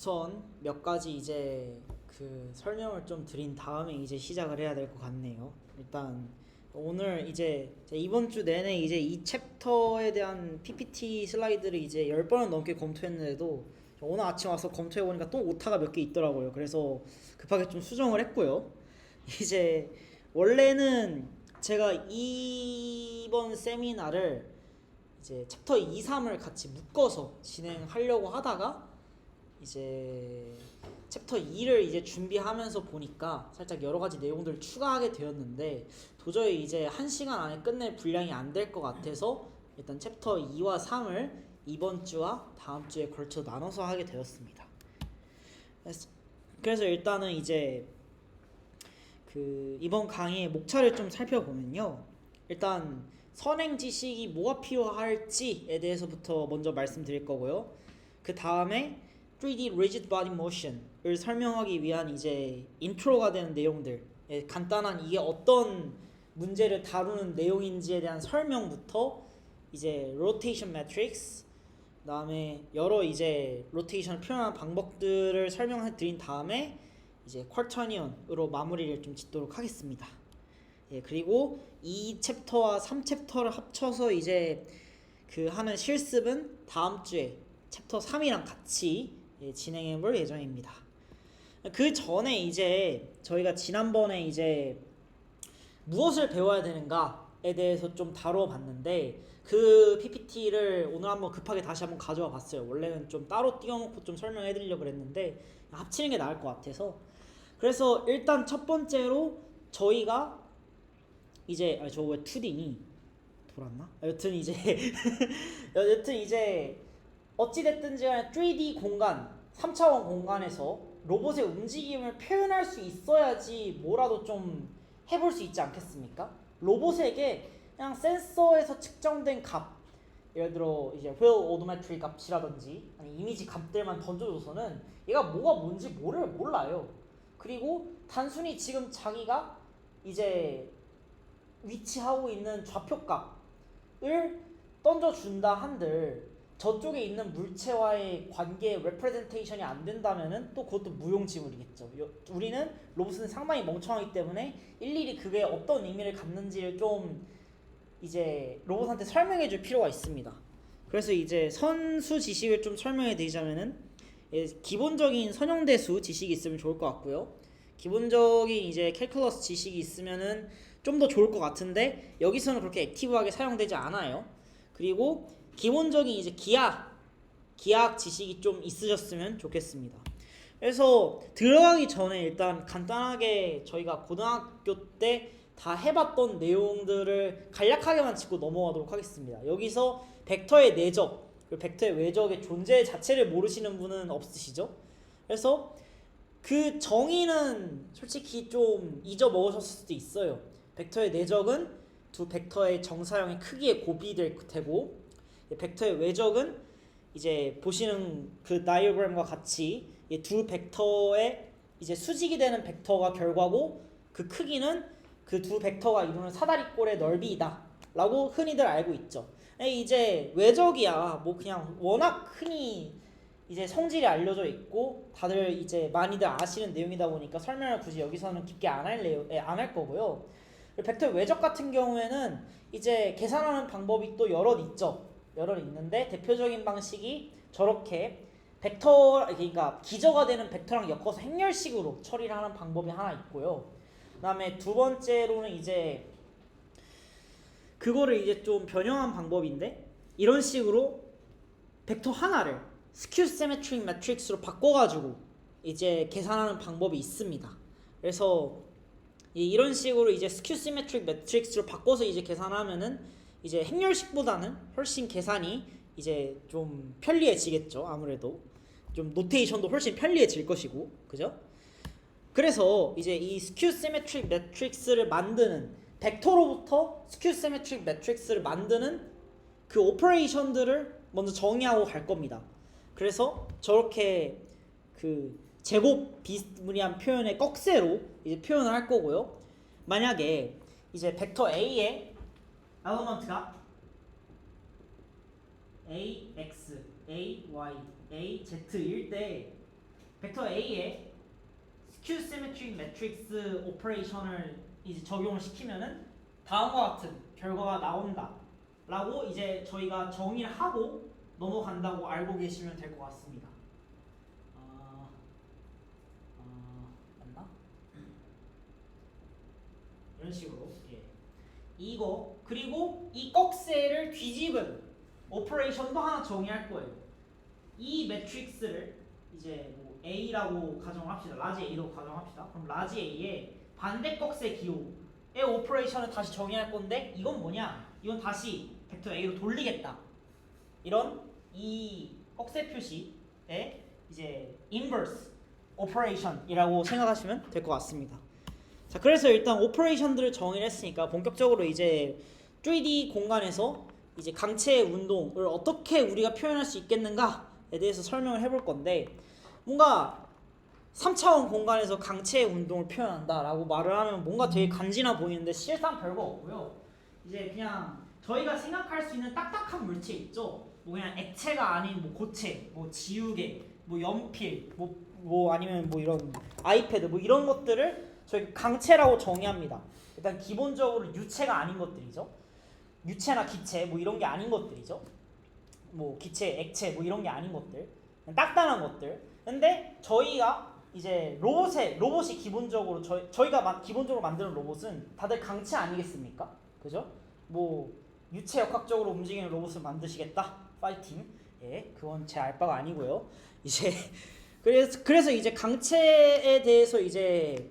우선 몇 가지 이제 그 설명을 좀 드린 다음에 이제 시작을 해야 될 것 같네요. 일단 오늘 이제 이번 주 내내 이제 이 챕터에 대한 PPT 슬라이드를 이제 10번은 넘게 검토했는데도 오늘 아침 와서 검토해 보니까 또 오타가 몇 개 있더라고요. 그래서 급하게 좀 수정을 했고요. 이제 원래는 제가 이번 세미나를 이제 챕터 2, 3을 같이 묶어서 진행하려고 하다가 이제 챕터 2를 이제 준비하면서 보니까 살짝 여러 가지 내용들을 추가하게 되었는데 도저히 이제 1시간 안에 끝낼 분량이 안 될 것 같아서 일단 챕터 2와 3을 이번 주와 다음 주에 걸쳐 나눠서 하게 되었습니다. 그래서 일단은 이제 그 이번 강의의 목차를 좀 살펴보면요. 일단 선행 지식이 뭐가 필요할지에 대해서부터 먼저 말씀드릴 거고요. 그 다음에 3D Rigid Body Motion을 설명하기 위한 이제 인트로가 되는 내용들, 간단한 이게 어떤 문제를 다루는 내용인지에 대한 설명부터 이제 Rotation Matrix, 그다음에 여러 이제 로테이션을 표현하는 방법들을 설명해 드린 다음에 이제 쿼터니언으로 마무리를 좀 짓도록 하겠습니다. 그리고 2챕터와 3챕터를 합쳐서 이제 그 하는 실습은 다음 주에 챕터 3이랑 같이 진행해 볼 예정입니다. 그 전에 이제 저희가 지난번에 이제 무엇을 배워야 되는가에 대해서 좀 다뤄봤는데 그 PPT를 오늘 한번 급하게 다시 한번 가져와 봤어요. 원래는 좀 따로 띄워놓고 좀 설명해 드리려고 그랬는데 합치는 게 나을 것 같아서. 그래서 일단 첫 번째로 저희가 이제 저 왜 2D니 돌았나? 여튼 이제 어찌됐든지 3D 공간, 3차원 공간에서 로봇의 움직임을 표현할 수 있어야지 뭐라도 좀 해볼 수 있지 않겠습니까? 로봇에게 그냥 센서에서 측정된 값, 예를 들어 이제 wheel odometry 값이라든지 아니 이미지 값들만 던져줘서는 얘가 뭐가 뭔지 몰라요. 그리고 단순히 지금 자기가 이제 위치하고 있는 좌표값을 던져준다 한들 저쪽에 있는 물체와의 관계 레프레젠테이션이 안 된다면은 또 그것도 무용지물이겠죠. 우리는 로봇은 상당히 멍청하기 때문에 일일이 그게 어떤 의미를 갖는지를 좀 이제 로봇한테 설명해 줄 필요가 있습니다. 그래서 이제 선수 지식을 좀 설명해 드리자면은 기본적인 선형대수 지식이 있으면 좋을 것 같고요. 기본적인 이제 캘큘러스 지식이 있으면은 좀 더 좋을 것 같은데 여기서는 그렇게 액티브하게 사용되지 않아요. 그리고 기본적인 이제 기하학 지식이 좀 있으셨으면 좋겠습니다. 그래서 들어가기 전에 일단 간단하게 저희가 고등학교 때 다 해봤던 내용들을 간략하게만 짚고 넘어가도록 하겠습니다. 여기서 벡터의 내적, 그리고 벡터의 외적의 존재 자체를 모르시는 분은 없으시죠? 그래서 그 정의는 솔직히 좀 잊어먹으셨을 수도 있어요. 벡터의 내적은 두 벡터의 정사형의 크기의 곱이 되고 벡터의 외적은 이제 보시는 그 다이어그램과 같이 두 벡터의 이제 수직이 되는 벡터가 결과고 그 크기는 그 두 벡터가 이루는 사다리꼴의 넓이다 라고 흔히들 알고 있죠. 이제 외적이야 뭐 그냥 워낙 흔히 이제 성질이 알려져 있고 다들 이제 많이들 아시는 내용이다 보니까 설명을 굳이 여기서는 깊게 안 할 거고요. 벡터 외적 같은 경우에는 이제 계산하는 방법이 또 여럿 있죠. 여럿 있는데 대표적인 방식이 저렇게 벡터, 그러니까 기저가 되는 벡터랑 엮어서 행렬식으로 처리를 하는 방법이 하나 있고요. 그 다음에 두 번째로는 이제 그거를 이제 좀 변형한 방법인데 이런 식으로 벡터 하나를 스큐 시메트릭 매트릭스로 바꿔가지고 이제 계산하는 방법이 있습니다. 그래서 이런 식으로 이제 스큐 시메트릭 매트릭스로 바꿔서 이제 계산하면은 이제 행렬식보다는 훨씬 계산이 이제 좀 편리해지겠죠. 아무래도 좀 노테이션도 훨씬 편리해질 것이고, 그죠? 그래서 이제 이 스큐 시메트릭 매트릭스를 만드는 벡터로부터 스큐 시메트릭 매트릭스를 만드는 그 오퍼레이션들을 먼저 정의하고 갈 겁니다. 그래서 저렇게 그 제곱 비스무리한 표현의 꺽쇠로 이제 표현을 할 거고요. 만약에 이제 벡터 A의 엘리먼트가 AX, AY, AZ일 때 벡터 A에 skew symmetric matrix 오퍼레이션을 이제 적용을 시키면은 다음과 같은 결과가 나온다 라고 이제 저희가 정의를 하고 넘어간다고 알고 계시면 될 것 같습니다. 맞나? 이런 식으로 이거 그리고 이 꺽쇠를 뒤집은 오퍼레이션도 하나 정의할 거예요. 이 매트릭스를 이제 뭐 A라고 가정합시다. 라지 A라고 가정합시다. 그럼 라지 A의 반대 꺽쇠 기호의 오퍼레이션을 다시 정의할 건데 이건 뭐냐? 이건 다시 벡터 A로 돌리겠다. 이런 이 꺽쇠 표시의 이제 인버스 오퍼레이션이라고 생각하시면 될 것 같습니다. 자, 그래서 일단 오퍼레이션들을 정의를 했으니까 본격적으로 이제 3D 공간에서 이제 강체의 운동을 어떻게 우리가 표현할 수 있겠는가에 대해서 설명을 해볼 건데, 뭔가 3차원 공간에서 강체의 운동을 표현한다라고 말을 하면 뭔가 되게 간지나 보이는데 실상 별거 없고요. 이제 그냥 저희가 생각할 수 있는 딱딱한 물체 있죠. 뭐 그냥 액체가 아닌 뭐 고체, 뭐 지우개, 뭐 연필, 뭐 아니면 뭐 이런 아이패드 뭐 이런 것들을 저희 강체라고 정의합니다. 일단 기본적으로 유체가 아닌 것들이죠. 유체나 기체 뭐 이런 게 아닌 것들이죠. 뭐 기체, 액체 뭐 이런 게 아닌 것들, 딱딱한 것들. 근데 저희가 이제 로봇이 기본적으로 저희가 기본적으로 만드는 로봇은 다들 강체 아니겠습니까? 그죠? 뭐 유체 역학적으로 움직이는 로봇을 만드시겠다, 파이팅. 예, 그건 제 알바가 아니고요. 이제 그래서 이제 강체에 대해서 이제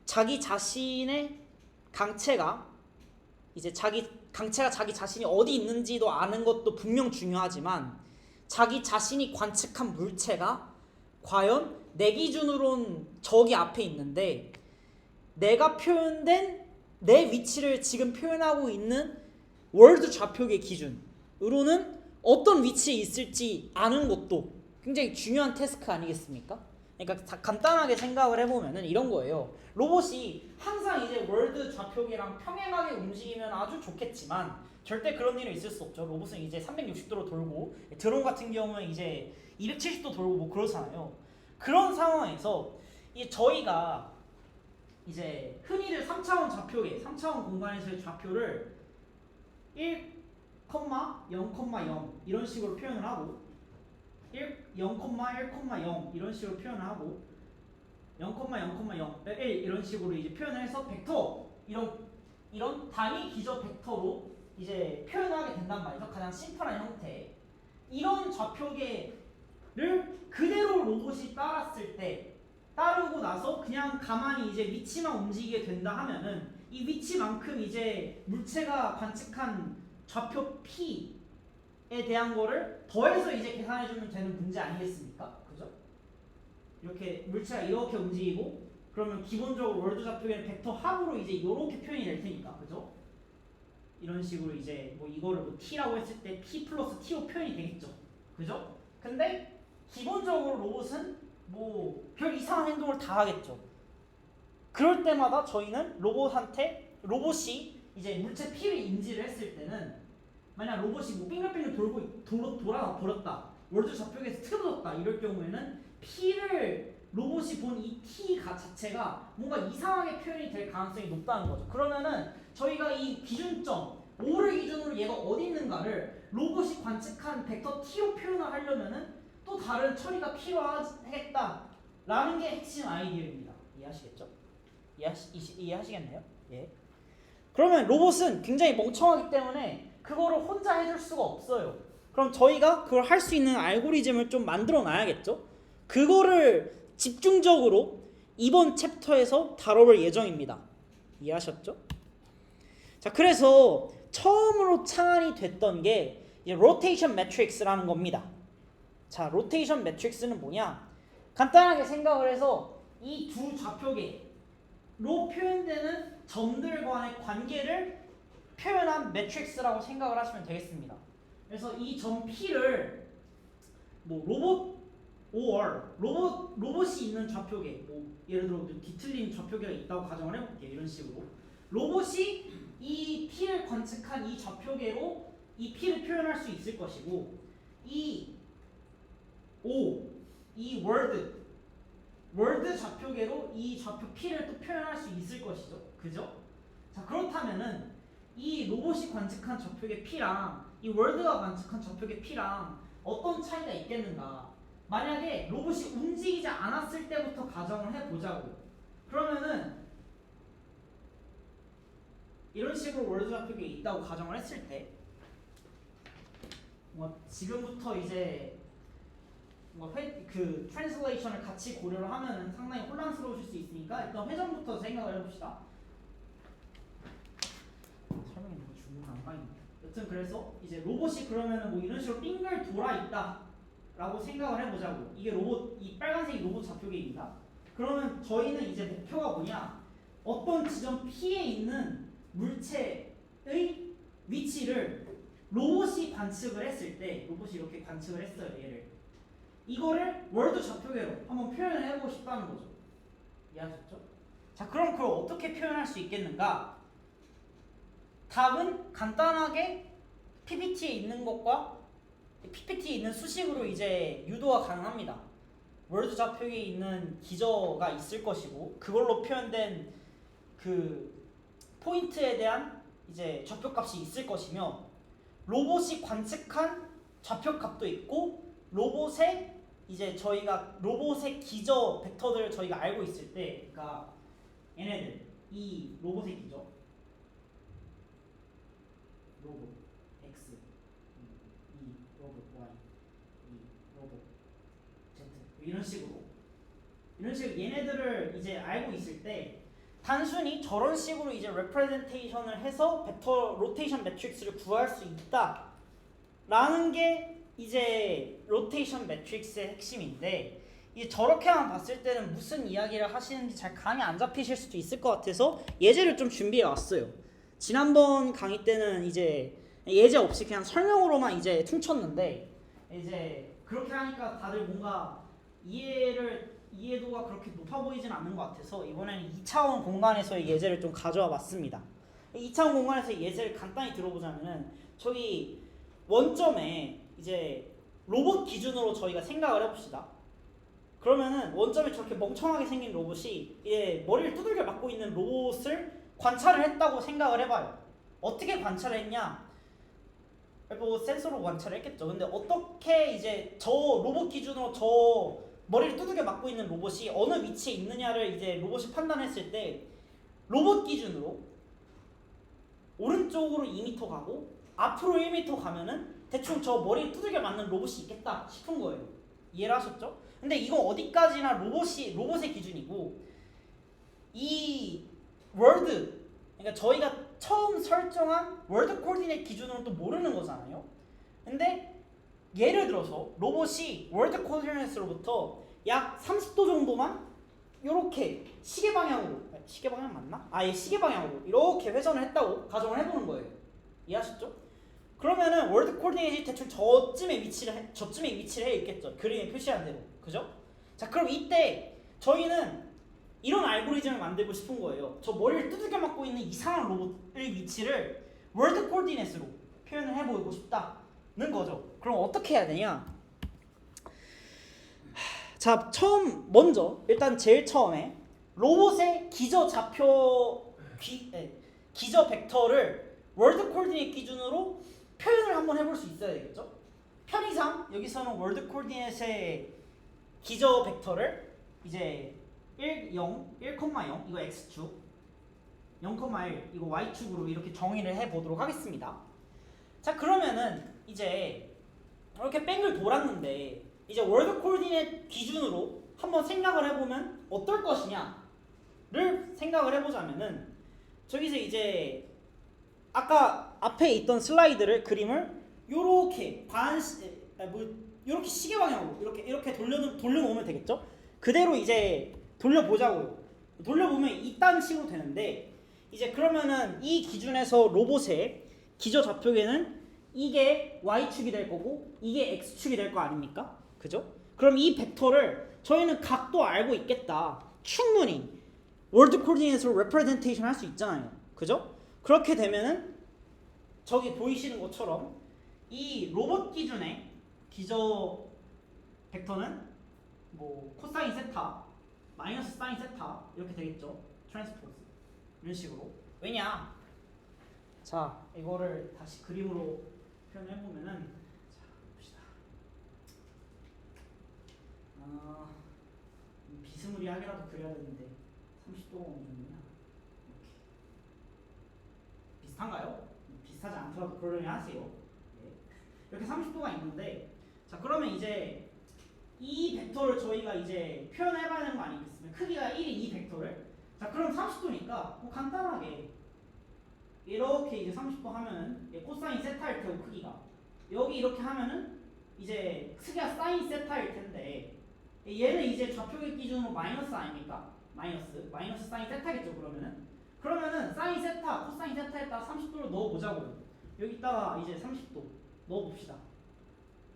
자기 자신의 강체가 이제 강체가 자기 자신이 어디 있는지도 아는 것도 분명 중요하지만, 자기 자신이 관측한 물체가 과연 내 기준으론 저기 앞에 있는데 내가 표현된 내 위치를 지금 표현하고 있는 월드 좌표계 기준으로는 어떤 위치에 있을지 아는 것도 굉장히 중요한 태스크 아니겠습니까? 그러니까 간단하게 생각을 해보면은 이런 거예요. 로봇이 항상 이제 월드 좌표계랑 평행하게 움직이면 아주 좋겠지만 절대 그런 일은 있을 수 없죠. 로봇은 이제 360도로 돌고, 드론 같은 경우는 이제 270도 돌고 뭐 그렇잖아요. 그런 상황에서 이제 저희가 이제 흔히들 3차원 좌표계, 3차원 공간에서의 좌표를 1, 0,0 이런 식으로 표현을 하고 0,1,0 이런 식으로 표현을 하고 0,0,0 1 이런 식으로 이제 표현을 해서 벡터 이런 단위 기저 벡터로 이제 표현하게 된단 말이죠. 가장 심플한 형태. 이런 좌표계를 그대로 로봇이 따르고 나서 그냥 가만히 이제 위치만 움직이게 된다 하면은 이 위치만큼 이제 물체가 관측한 좌표 P에 대한 거를 더해서 이제 계산해주면 되는 문제 아니겠습니까? 그죠? 이렇게 물체가 이렇게 움직이고 그러면 기본적으로 월드 좌표계는 벡터 합으로 이제 이렇게 표현이 될 테니까, 그죠? 이런 식으로 이제 뭐 이거를 뭐 T라고 했을 때 P 플러스 T로 표현이 되겠죠, 그죠? 근데 기본적으로 로봇은 뭐 별 이상한 행동을 다 하겠죠. 그럴 때마다 저희는 로봇이 이제 물체 P를 인지를 했을 때는, 만약 로봇이 뭐 빙글빙글 돌아 버렸다, 월드 좌표계에서 틀어졌다 이럴 경우에는 P를 로봇이 본 이 T 자체가 뭔가 이상하게 표현이 될 가능성이 높다는 거죠. 그러면은 저희가 이 기준점 O를 기준으로 얘가 어디 있는가를 로봇이 관측한 벡터 T로 표현을 하려면은 또 다른 처리가 필요하겠다라는 게 핵심 아이디어입니다. 이해하시겠죠? 이해하시겠네요? 예. 그러면 로봇은 굉장히 멍청하기 때문에 그거를 혼자 해줄 수가 없어요. 그럼 저희가 그걸 할 수 있는 알고리즘을 좀 만들어 놔야겠죠? 그거를 집중적으로 이번 챕터에서 다뤄볼 예정입니다. 이해하셨죠? 자, 그래서 처음으로 창안이 됐던 게 이제 로테이션 매트릭스라는 겁니다. 자, 로테이션 매트릭스는 뭐냐? 간단하게 생각을 해서 이 두 좌표계로 표현되는 점들 간의 관계를 표현한 매트릭스라고 생각을 하시면 되겠습니다. 그래서 이 점 P를 뭐 로봇이 있는 좌표계, 뭐 예를 들어 뒤틀린 좌표계가 있다고 가정을 해볼게요. 이런 식으로 로봇이 이 P를 관측한 이 좌표계로 이 P를 표현할 수 있을 것이고, 이 월드 월드 좌표계로 이 좌표 P를 또 표현할 수 있을 것이죠. 그죠? 자, 그렇다면은 이 로봇이 관측한 좌표계 P랑 이 월드가 관측한 좌표계 P랑 어떤 차이가 있겠는가? 만약에 로봇이 움직이지 않았을 때부터 가정을 해보자고요. 그러면은 이런 식으로 월드 좌표계에 있다고 가정을 했을 때 지금부터 이제 그 트랜슬레이션을 같이 고려를 하면은 상당히 혼란스러우실 수 있으니까 일단 회전부터 생각을 해봅시다. 설명이 너무 중요한 여튼 그래서 이제 로봇이 그러면은 뭐 이런 식으로 빙글 돌아 있다라고 생각을 해보자고. 이게 로봇, 이 빨간색이 로봇 좌표계입니다. 그러면 저희는 이제 목표가 뭐냐? 어떤 지점 P에 있는 물체의 위치를 로봇이 관측을 했을 때, 로봇이 이렇게 관측을 했어요, 얘를. 이거를 월드 좌표계로 한번 표현을 해보고 싶다는 거죠. 이해하셨죠? 자, 그럼 그걸 어떻게 표현할 수 있겠는가? 답은 간단하게 PPT에 있는 것과 PPT에 있는 수식으로 이제 유도가 가능합니다. 월드 좌표계에 있는 기저가 있을 것이고 그걸로 표현된 그 포인트에 대한 이제 좌표값이 있을 것이며 로봇이 관측한 좌표값도 있고 로봇의 이제 저희가 로봇의 기저 벡터들을 저희가 알고 있을 때, 그러니까 얘네들 이 로봇의 기저 로봇 X, 이 로봇 Y, 이 로봇 Z 이런 식으로 얘네들을 이제 알고 있을 때 단순히 저런 식으로 이제 레프레젠테이션을 해서 벡터 로테이션 매트릭스를 구할 수 있다라는 게 이제 로테이션 매트릭스의 핵심인데, 이제 저렇게만 봤을 때는 무슨 이야기를 하시는지 잘 감이 안 잡히실 수도 있을 것 같아서 예제를 좀 준비해 왔어요. 지난번 강의 때는 이제 예제 없이 그냥 설명으로만 이제 퉁쳤는데 이제 그렇게 하니까 다들 뭔가 이해도가 그렇게 높아 보이진 않는 것 같아서 이번에는 2차원 공간에서의 예제를 좀 가져와 봤습니다. 2차원 공간에서의 예제를 간단히 들어보자면은 저희 원점에 이제 로봇 기준으로 저희가 생각을 해봅시다. 그러면은 원점에 저렇게 멍청하게 생긴 로봇이 이제 머리를 두들겨 맞고 있는 로봇을 관찰을 했다고 생각을 해봐요. 어떻게 관찰을 했냐? 뭐 센서로 관찰을 했겠죠. 근데 어떻게 이제 저 로봇 기준으로 저 머리를 두들겨 맞고 있는 로봇이 어느 위치에 있느냐를 이제 로봇이 판단했을 때 로봇 기준으로 오른쪽으로 2m 가고 앞으로 1m 가면은 대충 저 머리를 두들겨 맞는 로봇이 있겠다 싶은 거예요. 이해를 하셨죠? 근데 이건 어디까지나 로봇의 기준이고 이 월드, 그러니까 저희가 처음 설정한 월드 코디네이트 기준으로는 또 모르는 거잖아요. 근데 예를 들어서 로봇이 월드 코디네이트로부터 약 30도 정도만 이렇게 시계 방향 맞나? 예, 시계 방향으로 이렇게 회전을 했다고 가정을 해보는 거예요. 이해하셨죠? 그러면은 월드 코디네이트 대충 저쯤에 위치를 해 있겠죠. 그림에 표시한 대로, 그죠? 자, 그럼 이때 저희는 이런 알고리즘을 만들고 싶은 거예요. 저 머리를 두들겨 맞고 있는 이상한 로봇의 위치를 월드 코디네이트로 표현을 해보고 싶다는 거죠. 그럼 어떻게 해야 되냐? 자, 일단 제일 처음에 로봇의 기저 벡터를 월드 코디네이트 기준으로 표현을 한번 해볼 수 있어야 되겠죠? 편의상 여기서는 월드 코디네이트의 기저 벡터를 이제 1, 0 이거 x축, 0,1 이거 y축으로 이렇게 정의를 해보도록 하겠습니다. 자, 그러면은 이제 이렇게 뺑을 돌았는데 이제 월드 코디네이트 기준으로 한번 생각을 해보면 어떨 것이냐를 생각을 해보자면은 저기서 이제 아까 앞에 있던 그림을 요렇게 요렇게 시계 방향으로 이렇게 돌려놓으면 되겠죠? 그대로 이제 돌려보자고요. 돌려보면 이딴 식으로 되는데 이제 그러면은 이 기준에서 로봇의 기저 좌표계는 이게 y축이 될 거고 이게 x축이 될 거 아닙니까? 그죠? 그럼 이 벡터를 저희는 각도 알고 있겠다. 충분히 월드 코디네이트로 레프레젠테이션 할 수 있잖아요. 그죠? 그렇게 되면은 저기 보이시는 것처럼 이 로봇 기준의 기저 벡터는 뭐 코사인 세타 마이너스 사인 세타 이렇게 되겠죠. 트랜스포즈 이런 식으로. 왜냐? 자, 이거를 다시 그림으로 표현해 보면은 자, 봅시다. 비스무리하게라도 그려야 되는데 30도가 어느 정도냐? 이렇게 비슷한가요? 비슷하지 않더라도 그러려니 하세요. 네. 이렇게 30도가 있는데 자, 그러면 이제 이 벡터를 저희가 이제 표현해봐야 되는 거 아니겠습니까? 크기가 1인 이 벡터를. 자, 그럼 30도니까 뭐 간단하게 이렇게 이제 30도 하면은 코사인 세타일 테고 크기가 여기 이렇게 하면은 이제 크기가 사인 세타일 텐데 얘는 이제 좌표계 기준으로 마이너스 아닙니까? 마이너스 사인 세타겠죠. 그러면은 사인 세타, 코사인 세타에다가 30도를 넣어보자고요. 여기다가 이제 30도 넣어봅시다.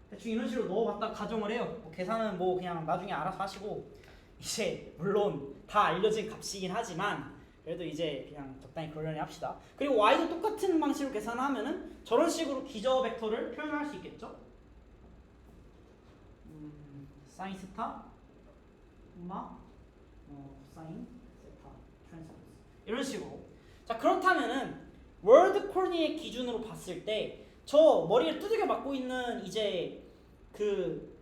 대충 이런 식으로 넣어봤다 가정을 해요. 뭐 계산은 뭐 그냥 나중에 알아서 하시고 이제 물론 다 알려진 값이긴 하지만 그래도 이제 그냥 적당히 그러려니 합시다. 그리고 y도 똑같은 방식으로 계산하면은 저런 식으로 기저 벡터를 표현할 수 있겠죠. 사인 세타, 사인 세타 트랜스포즈 이런 식으로. 자, 그렇다면은 월드 코디네이트 기준으로 봤을 때 저 머리를 두들겨 맞고 있는 이제 그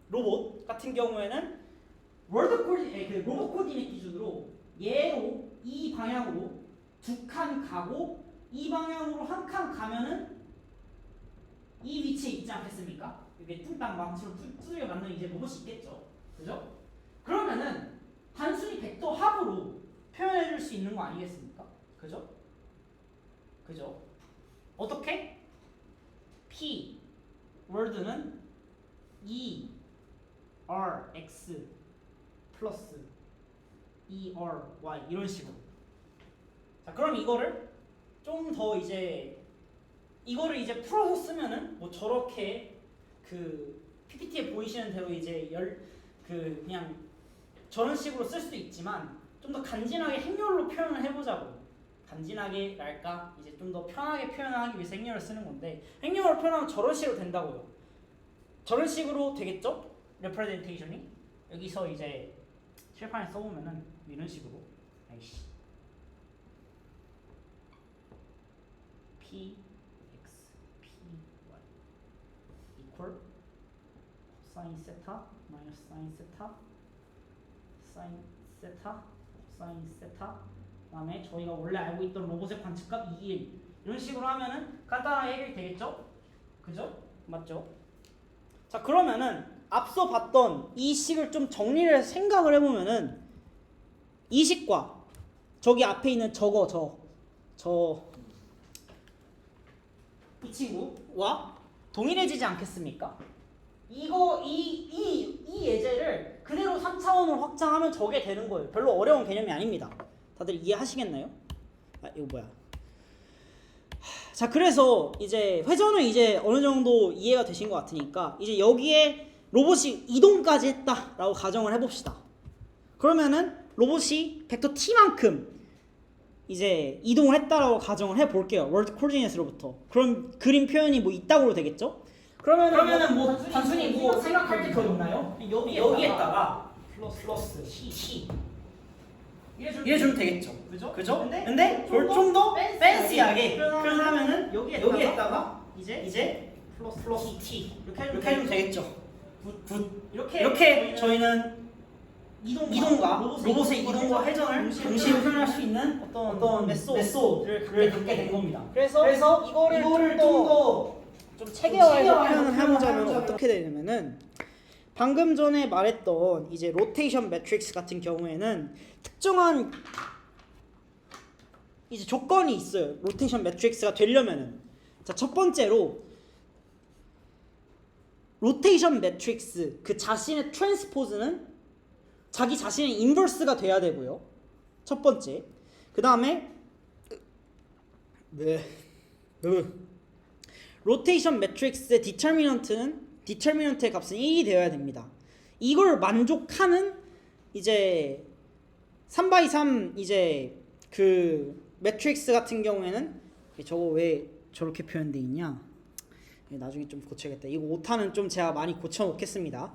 로봇 같은 경우에는 월드 코디네이트, 그 로봇 코디네이트 기준으로 얘로 이 방향으로 두 칸 가고 이 방향으로 한 칸 가면은 이 위치에 있지 않겠습니까? 이게 뚱땅 망치로 두들겨 맞는 이제 로봇이 있겠죠. 그죠? 그러면은 단순히 벡터 합으로 표현해 줄 수 있는 거 아니겠습니까? 그죠? 어떻게? P 월드는 E R X 플러스 E R Y 이런 식으로. 자, 그럼 이거를 좀 더 이제 이거를 이제 풀어서 쓰면은 뭐 저렇게 그 PPT에 보이시는 대로 이제 그냥 저런 식으로 쓸 수도 있지만 좀 더 간지나게 행렬로 표현을 해보자고. 간지나게랄까 이제 좀 더 편하게 표현하기 위해서 행렬을 쓰는 건데 행렬로 표현하면 저런 식으로 된다고요. 저런 식으로 되겠죠? 레프레젠테이션이 여기서 이제 칠판에 써보면은 이런 식으로 아이씨 P X P Y equal 사인 세타 마이너스 사인 세타 사인 세타 사인 세타 그다음에 저희가 원래 알고 있던 로봇의 관측값 2일 이런 식으로 하면은 간단하게 해결이 되겠죠? 그죠? 맞죠? 자, 그러면은 앞서 봤던 이 식을 좀 정리를 해서 생각을 해보면은 이 식과 저기 앞에 있는 이 친구와 동일해지지 않겠습니까? 이 예제를 그대로 3차원으로 확장하면 저게 되는 거예요. 별로 어려운 개념이 아닙니다. 다들 이해하시겠나요? 이거 뭐야? 자, 그래서 이제 회전은 이제 어느 정도 이해가 되신 것 같으니까 이제 여기에 로봇이 이동까지 했다라고 가정을 해봅시다. 그러면은 로봇이 벡터 t만큼 이제 이동을 했다라고 가정을 해볼게요. 월드 코디네이트로부터. 그럼 그림 표현이 뭐 이따구로 되겠죠? 그러면은 뭐 단순히 뭐 생각할 게 더 있나요? 여기에다가 플러스 t 이래주면 되겠죠. 그죠? 근데 좀 더 팬시하게 표현하면은 여기에다가 이제 플러스 t 이렇게 해주면 되겠죠. 이렇게 저희는 이동과 로봇의 이동과 회전을 동시에 표현할 수 있는 어떤 메소드를 갖게 된 겁니다. 그래서 이거를 좀 더 체계화해서 표현을 해보자면 어떻게 되냐면은 방금 전에 말했던 이제 로테이션 매트릭스 같은 경우에는 특정한 이제 조건이 있어요. 로테이션 매트릭스가 되려면은 자, 첫 번째로 로테이션 매트릭스 그 자신의 트랜스포즈는 자기 자신의 인버스가 돼야 되고요. 첫 번째. 그 다음에 로테이션 매트릭스의 디터미넌트의 값은 1이 되어야 됩니다. 이걸 만족하는 이제 3x3 이제 그 매트릭스 같은 경우에는 저거 왜 저렇게 표현돼 있냐? 나중에 좀 고쳐야겠다. 이거 오타는 좀 제가 많이 고쳐 놓겠습니다.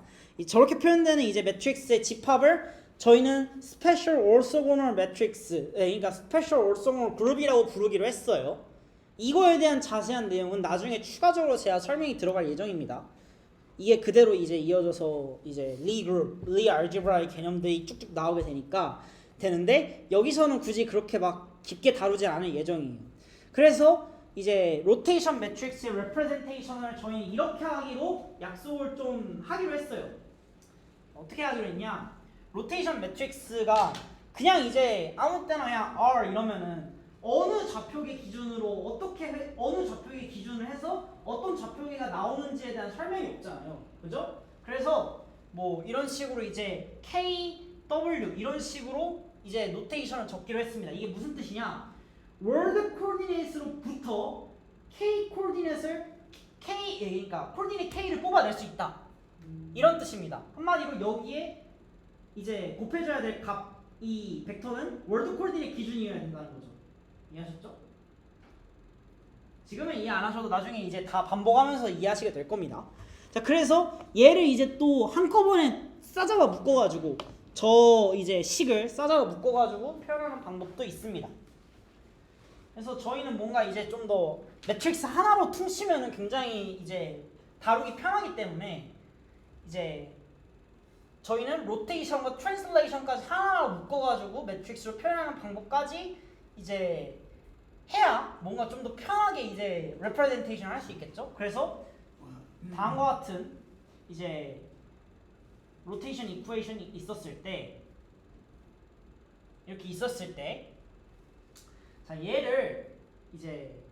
저렇게 표현되는 이제 매트릭스의 집합을 저희는 스페셜 orthogonal matrix, 그러니까 스페셜 orthogonal 그룹이라고 부르기로 했어요. 이거에 대한 자세한 내용은 나중에 추가적으로 제가 설명이 들어갈 예정입니다. 이게 그대로 이제 이어져서 이제 리 그룹, 리 알제브라의 개념들이 쭉쭉 나오게 되는데 여기서는 굳이 그렇게 막 깊게 다루지 않을 예정이에요. 그래서 이제 로테이션 매트릭스 레프레젠테이션을 저희는 이렇게 하기로 약속을 좀 하기로 했어요. 어떻게 하기로 했냐? 로테이션 매트릭스가 그냥 이제 아무 때나 그냥 R 이러면은 어느 좌표계 기준으로 어느 좌표계 기준을 해서 어떤 좌표계가 나오는지에 대한 설명이 없잖아요. 그죠? 그래서 뭐 이런 식으로 이제 KW 이런 식으로 이제 노테이션을 적기로 했습니다. 이게 무슨 뜻이냐? 월드 코디네이트로부터 K 코디네이트를 그러니까 코디네이트 K를 뽑아낼 수 있다. 이런 뜻입니다. 한마디로 여기에 이제 곱해줘야 될 값, 이 벡터는 월드 코디네이트 기준이어야 된다는 거죠. 이해하셨죠? 지금은 이해 안 하셔도 나중에 이제 다 반복하면서 이해하시게 될 겁니다. 자, 그래서 얘를 이제 또 한꺼번에 싸잡아 묶어가지고 저 이제 식을 싸잡아 묶어가지고 표현하는 방법도 있습니다. 그래서 저희는 뭔가 이제 좀 더 매트릭스 하나로 퉁치면은 굉장히 이제 다루기 편하기 때문에 이제 저희는 로테이션과 트랜슬레이션까지 하나로 묶어가지고 매트릭스로 표현하는 방법까지 이제 해야 뭔가 좀 더 편하게 이제 레프레젠테이션을 할 수 있겠죠. 그래서 다음과 같은 이제 로테이션 이쿠에이션이 있었을 때 이렇게 있었을 때 자 얘를 이제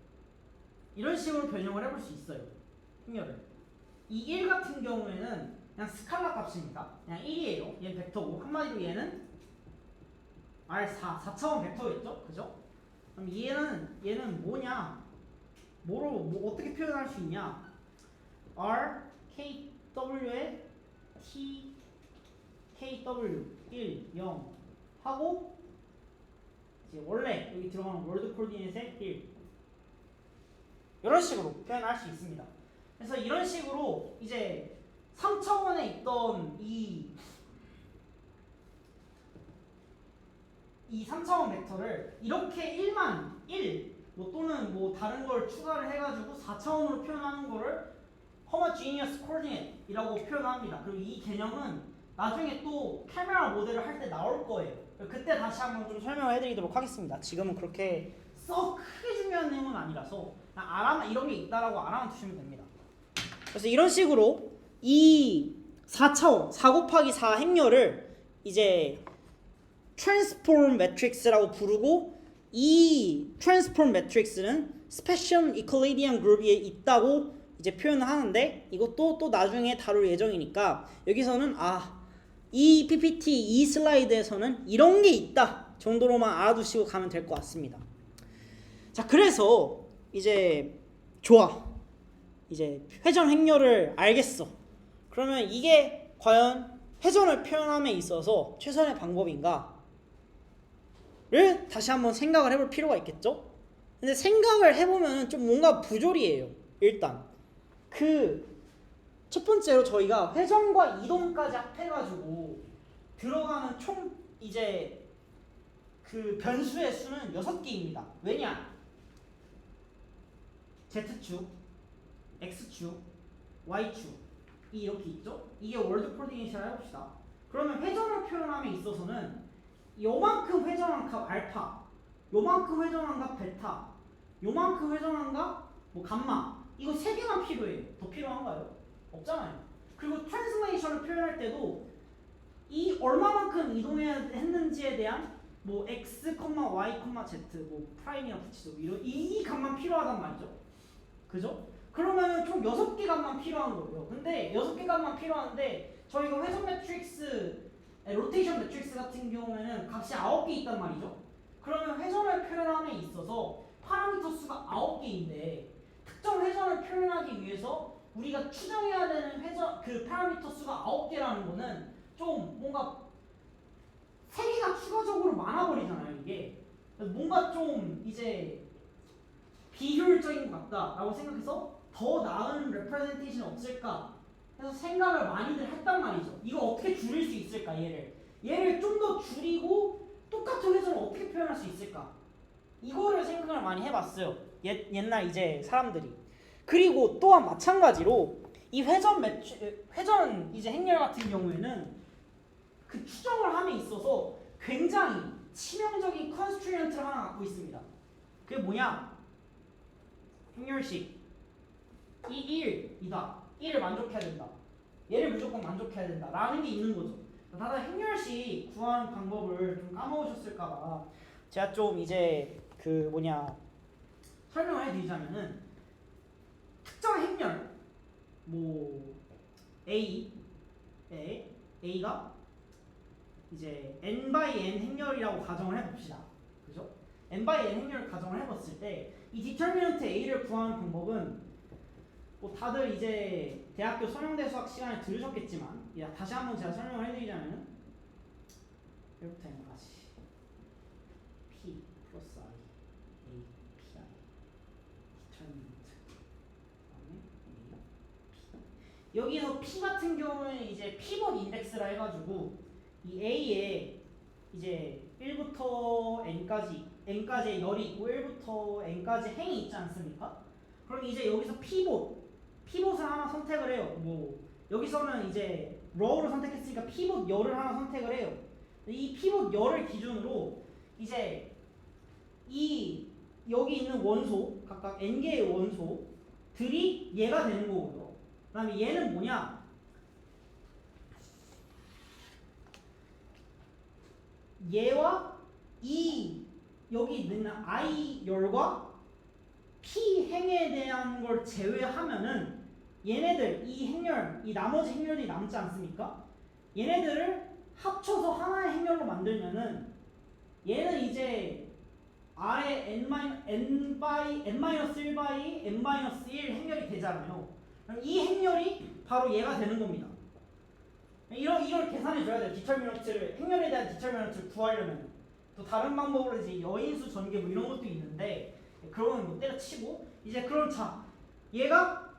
이런 식으로 변형을 해볼 수 있어요. 행렬을 이 1 같은 경우에는 그냥 스칼라 값입니다. 그냥 1이에요. 얘는 벡터고 한마디로 얘는 R4 4차원 벡터겠죠? 그죠? 그럼 얘는 뭐냐? 뭐 어떻게 표현할 수 있냐? R KW에 T KW 1 0 하고 이제 원래 여기 들어가는 월드 코디네이트의 1 이런 식으로 표현할 수 있습니다. 그래서 이런 식으로 이제 3차원에 있던 이 3차원 벡터를 이렇게 1만 1 뭐 또는 뭐 다른 걸 추가를 해가지고 4차원으로 표현하는 거를 homogeneous coordinate이라고 표현합니다. 그리고 이 개념은 나중에 또 카메라 모델을 할 때 나올 거예요. 그때 다시 한번 좀 설명을 해드리도록 하겠습니다. 지금은 그렇게 썩 크게 중요한 내용은 아니라서 그냥 이런 게 있다라고 알아만 두시면 됩니다. 그래서 이런 식으로 이 4차원 4 곱하기 4 행렬을 이제 트랜스폼 매트릭스라고 부르고 이 트랜스폼 매트릭스는 스페셜 이퀄리디안 그룹에 있다고 이제 표현을 하는데 이것도 또 나중에 다룰 예정이니까 여기서는 이 PPT 이 슬라이드에서는 이런 게 있다 정도로만 알아두시고 가면 될 것 같습니다. 자, 그래서 이제 좋아. 이제 회전 행렬을 알겠어. 그러면 이게 과연 회전을 표현함에 있어서 최선의 방법인가? 를 다시 한번 생각을 해볼 필요가 있겠죠? 근데 생각을 해보면 좀 뭔가 부조리해요. 일단 첫 번째로 저희가 회전과 이동까지 합해가지고 들어가는 총 이제 그 변수의 수는 6개입니다. 왜냐? Z축, X축, Y축 이렇게 있죠? 이게 월드 코디네이션을 해봅시다. 그러면 회전을 표현함에 있어서는 요만큼 회전한 값 알파, 요만큼 회전한 값 베타, 요만큼 회전한 값 뭐 감마 이거 3개만 필요해요. 더 필요한가요? 없잖아요. 그리고 트랜슬레이션을 표현할 때도 이 얼마만큼 이동해야 했는지에 대한 뭐 x, y, z 뭐 프라임이랑 붙이죠. 이 값만 필요하단 말이죠. 그죠? 그러면은 총 6개 값만 필요한 거예요. 근데 6개 값만 필요한데 저희가 회전 매트릭스, 로테이션 매트릭스 같은 경우에는 값이 9개 있단 말이죠. 그러면 회전을 표현함에 있어서 파라미터 수가 9개인데 특정 회전을 표현하기 위해서 우리가 추정해야 되는 회전 그 파라미터 수가 9개라는 거는 좀 뭔가 3개가 추가적으로 많아버리잖아요. 이게 뭔가 좀 이제 비효율적인 것 같다라고 생각해서 더 나은 레프레젠테이션이 없을까 해서 생각을 많이들 했단 말이죠. 이거 어떻게 줄일 수 있을까 얘를. 얘를 좀 더 줄이고 똑같은 회전을 어떻게 표현할 수 있을까? 이거를 생각을 많이 해봤어요. 옛날 이제 사람들이. 그리고 또한 마찬가지로 이 회전 이제 행렬 같은 경우에는 그 추정을 함에 있어서 굉장히 치명적인 컨스트레인트를 하나 갖고 있습니다. 그게 뭐냐? 행렬식 이 1이다. 1을 만족해야 된다. 얘를 무조건 만족해야 된다. 라는 게 있는 거죠. 다들 행렬식 구하는 방법을 좀 까먹으셨을까봐 제가 좀 이제 그 설명을 해드리자면은 특정 행렬 뭐 A가 이제 n by n 행렬이라고 가정을 해봅시다. 그죠? n by n 행렬을 가정을 해봤을 때 이 디터미넌트 A를 구하는 방법은 뭐 다들 이제 대학교 선형대 수학 시간에 들으셨겠지만 다시 한번 제가 설명을 해드리자면은 1부터 n까지 p 플러스 i a p i 디터미넌트 그다음에 a p 여기서 p 같은 경우는 이제 피벗 인덱스라 해가지고 이 a에 이제 1부터 n까지의 열이 있고 1부터 n까지 행이 있지 않습니까? 그럼 이제 여기서 피봇을 하나 선택을 해요. 뭐 여기서는 이제 row를 선택했으니까 피봇 열을 하나 선택을 해요. 이 피봇 열을 기준으로 이제 이 여기 있는 원소 각각 n개의 원소들이 얘가 되는 거고요. 그다음에 얘는 뭐냐? 얘와 이 여기 있는 I 열과 P 행에 대한 걸 제외하면은 얘네들 이 나머지 행렬이 남지 않습니까? 얘네들을 합쳐서 하나의 행렬로 만들면은 얘는 이제 R의 n by n-1 by n-1 행렬이 되잖아요. 그럼 이 행렬이 바로 얘가 되는 겁니다. 이걸 계산해 줘야 돼요. 디터미넌트를 행렬에 대한 디터미넌트를 구하려면 또 다른 방법으로 이제 여인수 전개 뭐 이런 것도 있는데 그러면 뭐 때려치고 이제 그럼 자 얘가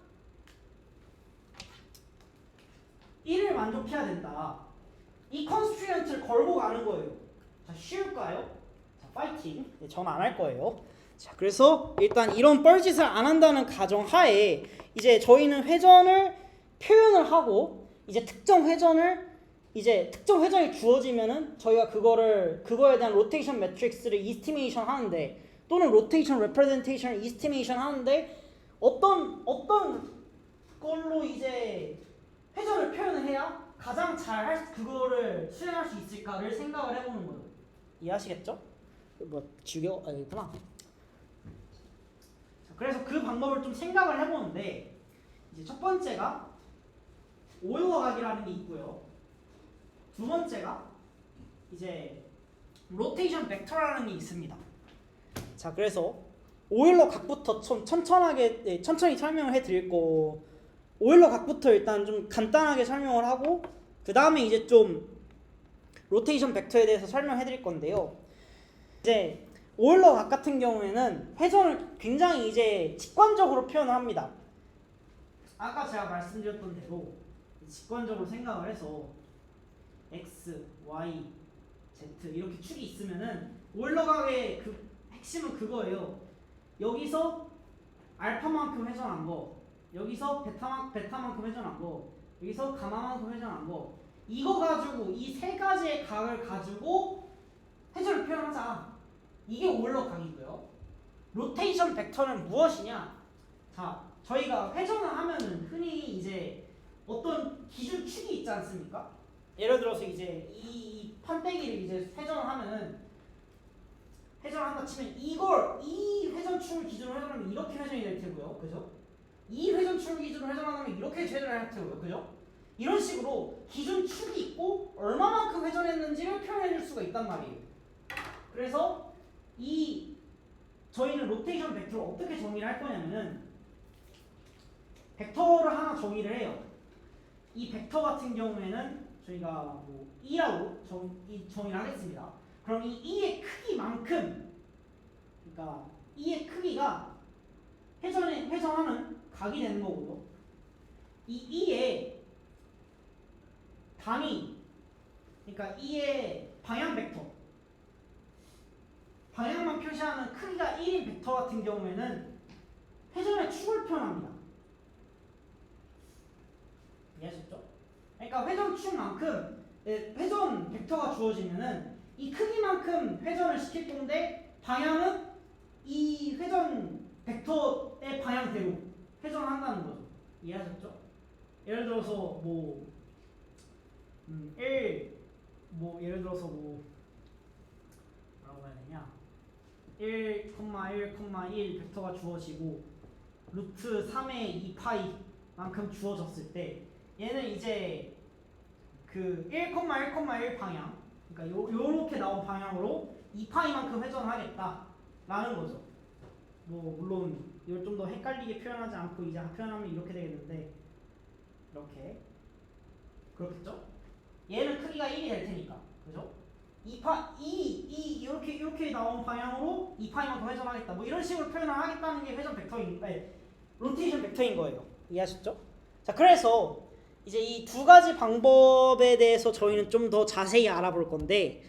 1을 만족해야 된다. 이 컨스트레인트를 걸고 가는 거예요. 자 쉬울까요? 자 파이팅. 전 안 할 거예요. 자 그래서 일단 이런 뻘짓을 안 한다는 가정하에 이제 저희는 회전을 표현을 하고 이제 특정 회전이 주어지면은 저희가 그거에 대한 로테이션 매트릭스를 이스티메이션 하는데 또는 로테이션 레프레젠테이션을 이스티메이션 하는데 어떤 걸로 이제 회전을 표현을 해야 가장 잘 그거를 수행할 수 있을까를 생각을 해보는 거예요. 이해하시겠죠? 뭐 지우개가 아니구나. 그래서 그 방법을 좀 생각을 해보는데 이제 첫 번째가 오일러 각이라는 게 있고요. 두 번째가 이제 로테이션 벡터라는 게 있습니다. 자, 그래서 오일러 각부터 천천히 설명을 해드릴 거. 오일러 각부터 일단 좀 간단하게 설명을 하고 그 다음에 이제 좀 로테이션 벡터에 대해서 설명해드릴 건데요. 이제 오일러 각 같은 경우에는 회전을 굉장히 이제 직관적으로 표현을 합니다. 아까 제가 말씀드렸던 대로 직관적으로 생각을 해서 x, y, z 이렇게 축이 있으면은 오일러 각의 그 핵심은 그거예요. 여기서 알파만큼 회전한 거, 여기서 베타만큼 회전한 거, 여기서 가마만큼 회전한 거, 이거 가지고 이 세 가지의 각을 가지고 회전을 표현하자. 이게 오일러 각이고요. 로테이션 벡터는 무엇이냐? 자, 저희가 회전을 하면은 흔히 이제 어떤 기준 축이 있지 않습니까? 예를 들어서 이제 이 판때기를 이제 회전을 하면은 회전을 한다 치면 이 회전축을 기준으로 회전하면 이렇게 회전이 될 테고요. 그죠? 이 회전축을 기준으로 회전하면 이렇게 회전을 할 테고요. 그죠? 이런 식으로 기준축이 있고 얼마만큼 회전했는지를 표현해 줄 수가 있단 말이에요. 그래서 저희는 로테이션 벡터를 어떻게 정의를 할 거냐면은 벡터를 하나 정의를 해요. 이 벡터 같은 경우에는 저희가 뭐 E라고 정의를 하겠습니다. 그럼 이 E의 크기만큼, 그러니까 E의 크기가 회전하는 각이 되는 거고요. 이 E의 단위, 그러니까 E의 방향 벡터, 방향만 표시하는 크기가 1인 벡터 같은 경우에는 회전의 축을 표현합니다. 이해하셨죠? 그러니까 회전 축만큼 회전 벡터가 주어지면은 이 크기만큼 회전을 시킬 건데 방향은 이 회전 벡터의 방향대로 회전을 한다는 거죠. 이해하셨죠? 예를 들어서 뭐 예를 들어서 뭐라고 해야 되냐? 1,1,1 벡터가 주어지고 루트 3의 2파이만큼 주어졌을 때 얘는 이제 그 1,1,1 방향, 그러니까 요렇게 나온 방향으로 2파이만큼 회전하겠다라는 거죠. 뭐 물론 이걸 좀 더 헷갈리게 표현하지 않고 이제 표현하면 이렇게 되겠는데 이렇게 그렇겠죠? 얘는 크기가 1이 될 테니까, 그죠? 이렇게 나온 방향으로 2파이만큼 회전하겠다. 뭐 이런 식으로 표현을 하겠다는 게 회전 벡터인, 로테이션 벡터인 거예요. 이해하셨죠? 자, 그래서 이제 이 두 가지 방법에 대해서 저희는 좀 더 자세히 알아볼 건데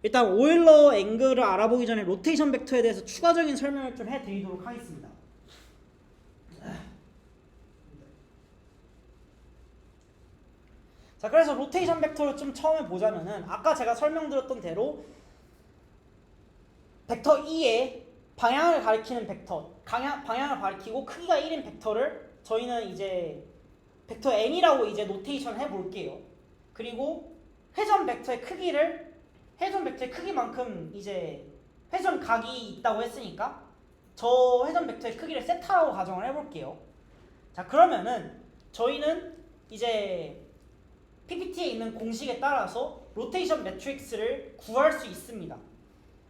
일단 오일러 앵글을 알아보기 전에 로테이션 벡터에 대해서 추가적인 설명을 좀 해드리도록 하겠습니다. 자, 그래서 로테이션 벡터를 좀 처음에 보자면은 아까 제가 설명드렸던 대로 벡터 E의 방향을 가리키는 벡터, 방향을 가리키고 크기가 1인 벡터를 저희는 이제 벡터 n이라고 이제 노테이션 해볼게요. 그리고 회전 벡터의 크기만큼 이제 회전 각이 있다고 했으니까 저 회전 벡터의 크기를 세타라고 가정을 해볼게요. 자, 그러면은 저희는 이제 PPT에 있는 공식에 따라서 로테이션 매트릭스를 구할 수 있습니다.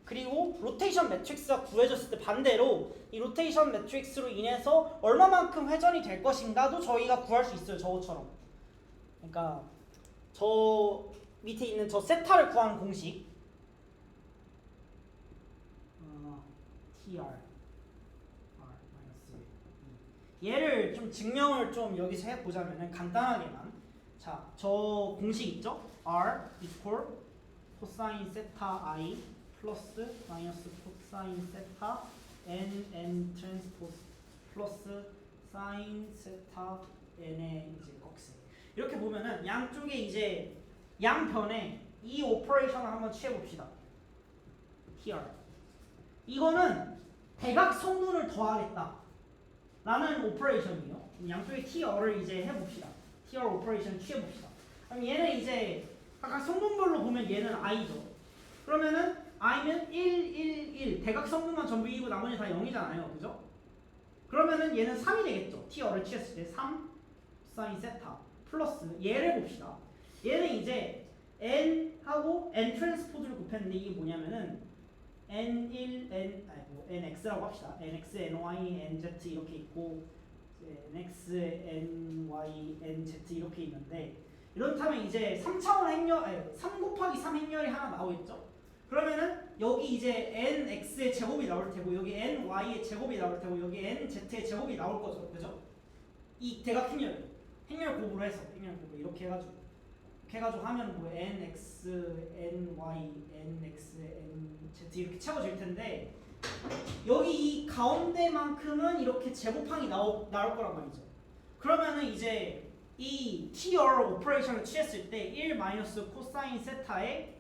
그리고 로테이션 매트릭스가 구해졌을 때 반대로 이 로테이션 매트릭스로 인해서 얼마만큼 회전이 될 것인가도 저희가 구할 수 있어요. 저것처럼. 그러니까 저 밑에 있는 저 세타를 구하는 공식 TR 얘를 좀 증명을 좀 여기서 해보자면은 간단하게만 자, 저 공식 있죠? R equal 코사인 세타 I 플러스 마이너스 코사인 세타 n 트랜스포즈 플러스 사인 세타 n의 이제 꺽쇠. 이렇게 보면은 양쪽에 이제 양변에 이 오퍼레이션을 한번 취해 봅시다. TR. 이거는 대각 성분을 더하겠다 라는 오퍼레이션이에요. 양쪽에 TR을 이제 해봅시다. TR 오퍼레이션 취해 봅시다. 그럼 얘는 이제 각각 성분별로 보면 얘는 I죠. 그러면은 I는 1, 1, 1 대각 성분만 전부 2고 나머지 다 0이잖아요. 그죠? 그러면은 얘는 3이 되겠죠. TR을 취했을 때 3 사인 세타 플러스 얘를 봅시다. 얘는 이제 n하고 n 트랜스포즈를 곱했는데 이게 뭐냐면은 n1 nx라고 합시다. nx, ny, nz 이렇게 있고 nx, ny, nz 이렇게 있는데 이렇다면 이제 3차원 행렬 3 곱하기 3 행렬이 하나 나오겠죠? 그러면은 여기 이제 nx의 제곱이 나올 테고 여기 ny의 제곱이 나올 테고 여기 nz의 제곱이 나올 거죠. 그죠? 이 대각 행렬 곱으로 해서 행렬 곱으로 이렇게 해가지고 하면 뭐 nx, ny, nx, nz 이렇게 채워질 텐데 여기 이 가운데만큼은 이렇게 제곱항이 나올 거란 말이죠. 그러면은 이제 이 TR 오퍼레이션을 취했을 때 1 마이너스 코사인 세타에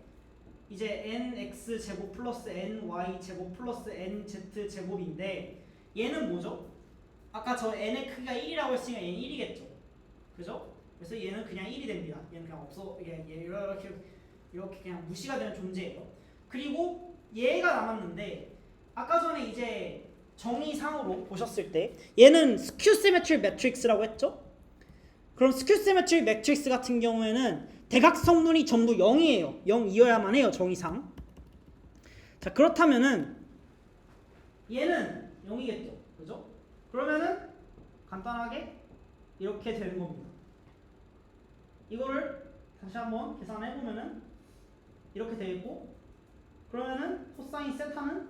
이제 nx 제곱 플러스 ny 제곱 플러스 nz 제곱인데 얘는 뭐죠? 아까 저 n의 크기가 1이라고 했으니까 얘는 1이겠죠. 그죠? 그래서 얘는 그냥 1이 됩니다. 얘는 그냥 이렇게 그냥 무시가 되는 존재예요. 그리고 얘가 남았는데 아까 전에 이제 정의상으로 보셨을 때 얘는 스큐 시메트릭 매트릭스라고 했죠? 그럼 스큐 시메트릭 매트릭스 같은 경우에는 대각 성분이 전부 0이에요. 0이어야만 해요. 정의상. 자, 그렇다면은 얘는 0이겠죠. 그죠? 그러면은 간단하게 이렇게 되는 겁니다. 이거를 다시 한번 계산해 보면은 이렇게 되겠고 그러면은 코사인 세타는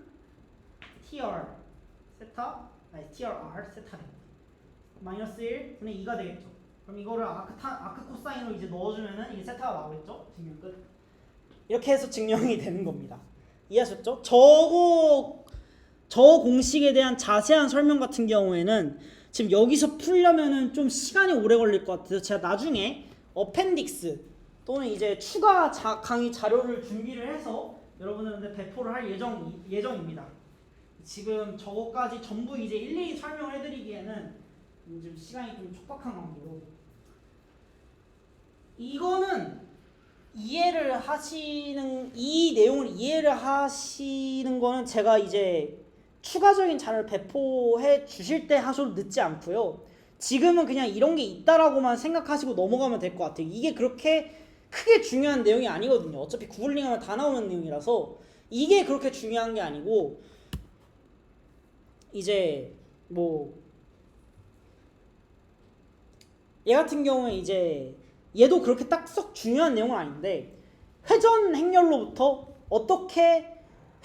TR 세타 TRR 세타 됩니다. 마이너스 1 분의 2가 되겠죠. 그럼 이거를 아크 코사인으로 이제 넣어주면은 이게 세타가 나오겠죠. 증명 끝. 이렇게 해서 증명이 되는 겁니다. 이해하셨죠? 저 공식에 대한 자세한 설명 같은 경우에는 지금 여기서 풀려면은 좀 시간이 오래 걸릴 것 같아서 제가 나중에 어펜딕스 또는 이제 추가 강의 자료를 준비를 해서 여러분들한테 배포를 할 예정입니다. 지금 저거까지 전부 이제 일일이 설명을 해드리기에는 지금 시간이 좀 촉박한 관계로 이거는 이 내용을 이해를 하시는 거는 제가 이제 추가적인 자료를 배포해 주실 때 하셔도 늦지 않고요. 지금은 그냥 이런 게 있다라고만 생각하시고 넘어가면 될 것 같아요. 이게 그렇게 크게 중요한 내용이 아니거든요. 어차피 구글링하면 다 나오는 내용이라서 이게 그렇게 중요한 게 아니고 이제 뭐 얘 같은 경우에 이제 얘도 그렇게 딱 썩 중요한 내용은 아닌데 회전 행렬로부터 어떻게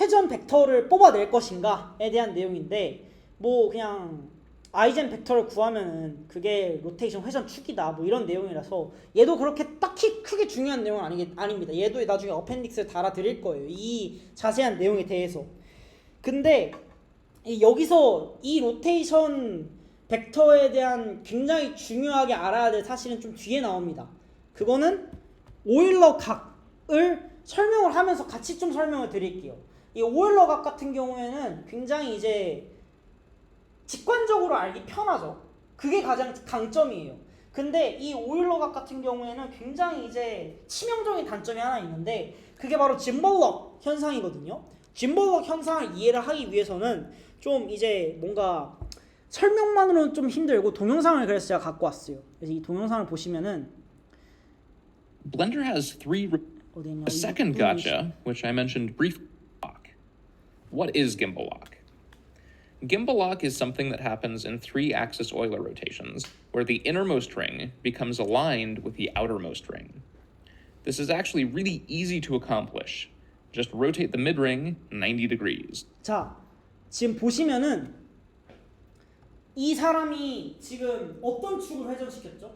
회전 벡터를 뽑아낼 것인가에 대한 내용인데 뭐 그냥 아이젠 벡터를 구하면은 그게 로테이션 회전 축이다 뭐 이런 내용이라서 얘도 그렇게 딱히 크게 중요한 내용은 아닙니다. 얘도 나중에 어펜딕스를 달아 드릴 거예요. 이 자세한 내용에 대해서. 근데 여기서 이 로테이션 벡터에 대한 굉장히 중요하게 알아야 될 사실은 좀 뒤에 나옵니다. 그거는 오일러 각을 설명을 하면서 같이 좀 설명을 드릴게요. 이 오일러 각 같은 경우에는 굉장히 이제 직관적으로 알기 편하죠. 그게 가장 강점이에요. 근데 이 오일러 각 같은 경우에는 굉장히 이제 치명적인 단점이 하나 있는데 그게 바로 짐벌럭 현상이거든요. 짐벌럭 현상을 이해를 하기 위해서는 좀 이제 뭔가 설명만으로는 좀 힘들고 동영상을 그래서 제가 갖고 왔어요. 그래서 이 동영상을 보시면은 Blender has three. The second gotcha, which I mentioned briefly. What is gimbal lock? Gimbal lock is something that happens in 3-axis Euler rotations, where the innermost ring becomes aligned with the outermost ring. This is actually really easy to accomplish. Just rotate the mid-ring 90 degrees. 자, 지금 보시면은 이 사람이 지금 어떤 축을 회전시켰죠?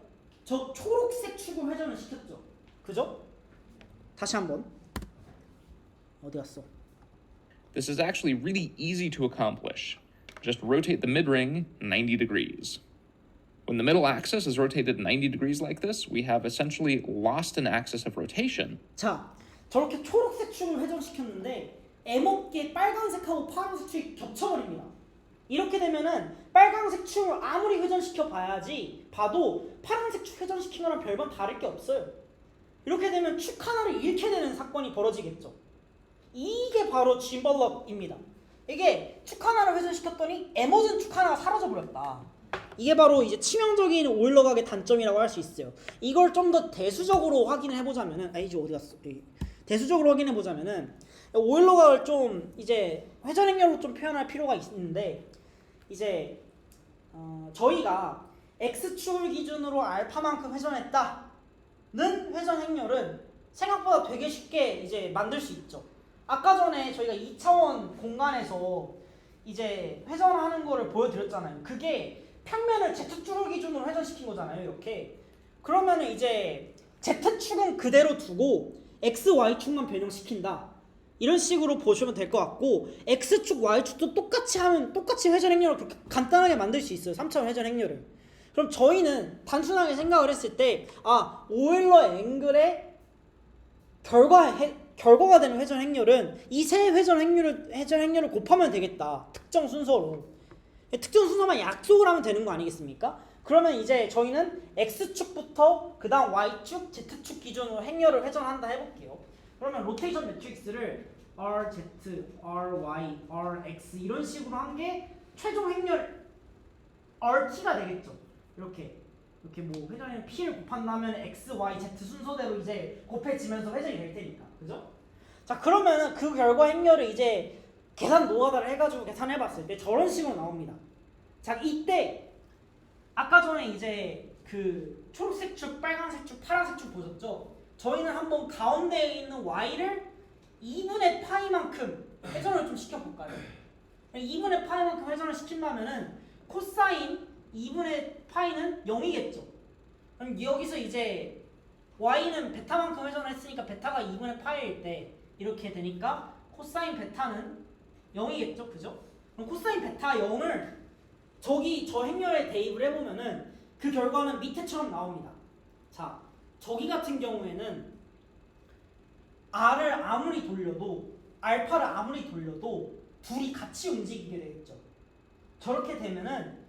저 초록색 축을 회전을 시켰죠. 그죠? 다시 한번. 어디 갔어? This is actually really easy to accomplish. Just rotate the mid-ring 90 degrees. When the middle axis is rotated 90 degrees like this, we have essentially lost an axis of rotation. 자, 저렇게 초록색 축을 회전시켰는데 애먹게 빨간색하고 파란색 축이 겹쳐버립니다. 이렇게 되면은 빨간색 축을 아무리 회전시켜 봐도 파란색 축 회전시킨 거랑 별반 다를 게 없어요. 이렇게 되면 축 하나를 잃게 되는 사건이 벌어지겠죠. 이게 바로 짐벌럭입니다. 이게 축 하나를 회전시켰더니 에머전 축 하나가 사라져버렸다. 이게 바로 이제 치명적인 오일러 각의 단점이라고 할 수 있어요. 이걸 좀 더 대수적으로 확인을 해보자면은 이제 어디 갔어? 대수적으로 확인해 보자면은 오일러 각을 좀 이제 회전 행렬로 좀 표현할 필요가 있는데 이제 저희가 x축을 기준으로 알파만큼 회전했다는 회전 행렬은 생각보다 되게 쉽게 이제 만들 수 있죠. 아까 전에 저희가 2차원 공간에서 이제 회전하는 거를 보여드렸잖아요. 그게 평면을 z축을 기준으로 회전시킨 거잖아요. 이렇게. 그러면은 이제 z축은 그대로 두고 x, y축만 변형시킨다. 이런 식으로 보시면 될 것 같고 x축, y축도 똑같이 회전 행렬을 그렇게 간단하게 만들 수 있어요. 3차원 회전 행렬을. 그럼 저희는 단순하게 생각을 했을 때 오일러 앵글의 결과가 되는 회전 행렬은 이 세 회전 행렬을 곱하면 되겠다. 특정 순서로. 특정 순서만 약속을 하면 되는 거 아니겠습니까? 그러면 이제 저희는 x축부터 그 다음 y축, z축 기준으로 행렬을 회전한다 해볼게요. 그러면 로테이션 매트릭스를 RZ, RY, RX 이런 식으로 한 게 최종 행렬 RT가 되겠죠. 이렇게 뭐 회전의 P를 곱한다면 X, Y, Z 순서대로 이제 곱해지면서 회전이 될 테니까. 그죠? 자, 그러면은 그 결과 행렬을 이제 계산 노가다를 해가지고 계산해봤을 때 저런 식으로 나옵니다. 자, 이때 아까 전에 이제 그 초록색 축, 빨간색 축, 파란색 축 보셨죠? 저희는 한번 가운데에 있는 y를 2분의 파이만큼 회전을 좀 시켜볼까요? 2분의 파이만큼 회전을 시킨다면은 코사인 2분의 파이는 0이겠죠. 그럼 여기서 이제 y는 베타만큼 회전을 했으니까 베타가 2분의 파이일 때 이렇게 되니까 코사인 베타는 0이겠죠, 그죠? 그럼 코사인 베타 0을 저기 저 행렬에 대입을 해보면은 그 결과는 밑에처럼 나옵니다. 자, 저기 같은 경우에는 r을 아무리 돌려도 알파를 아무리 돌려도 둘이 같이 움직이게 되겠죠. 저렇게 되면은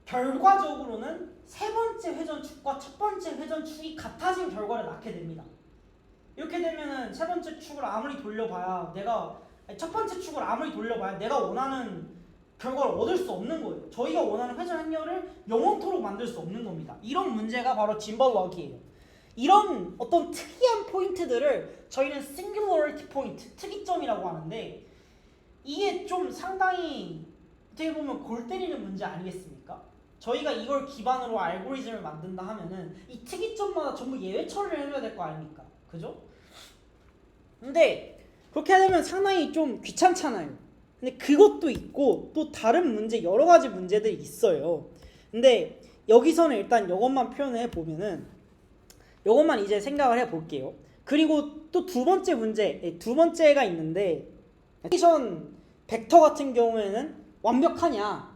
결과적으로는 세 번째 회전축과 첫 번째 회전축이 같아진 결과를 낳게 됩니다. 이렇게 되면은 세 번째 축을 아무리 돌려봐야 첫 번째 축을 아무리 돌려봐야 내가 원하는 결과를 얻을 수 없는 거예요. 저희가 원하는 회전 행렬을 영원토록 만들 수 없는 겁니다. 이런 문제가 바로 짐벌럭이에요. 이런 어떤 특이한 포인트들을 저희는 싱귤러리티 포인트, 특이점이라고 하는데 이게 좀 상당히 어떻게 보면 골 때리는 문제 아니겠습니까? 저희가 이걸 기반으로 알고리즘을 만든다 하면은 이 특이점마다 전부 예외 처리를 해줘야 될 거 아닙니까? 그죠? 근데 그렇게 하려면 상당히 좀 귀찮잖아요. 근데 그것도 있고 또 다른 문제, 여러 가지 문제들이 있어요. 근데 여기서는 일단 이것만 표현을 해보면은 이것만 이제 생각을 해볼게요. 그리고 또 두 번째 문제, 두 번째가 있는데 로테이션 벡터 같은 경우에는 완벽하냐가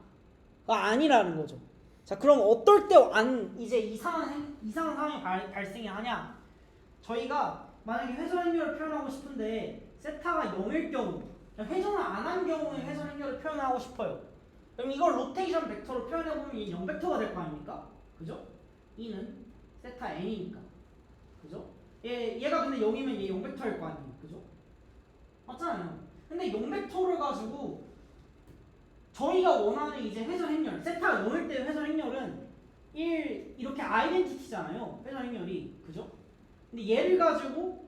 아니라는 거죠. 자, 그럼 어떨 때 이제 이상한 상황이 발생이 하냐? 저희가 만약에 회전 행렬을 표현하고 싶은데 세타가 0일 경우, 회전을 안 한 경우에 회전 행렬을 표현하고 싶어요. 그럼 이걸 로테이션 벡터로 표현해보면 이 0벡터가 될 거 아닙니까? 그죠? 이는 세타 n이니까. 그죠? 얘가 근데 0이면 얘 0벡터일 거 아니에요. 그죠? 맞잖아요. 근데 0벡터를 가지고 저희가 원하는 이제 회전 행렬, 세타가 0일 때 회전 행렬은 이렇게 아이덴티티잖아요. 회전 행렬이. 그죠? 근데 얘를 가지고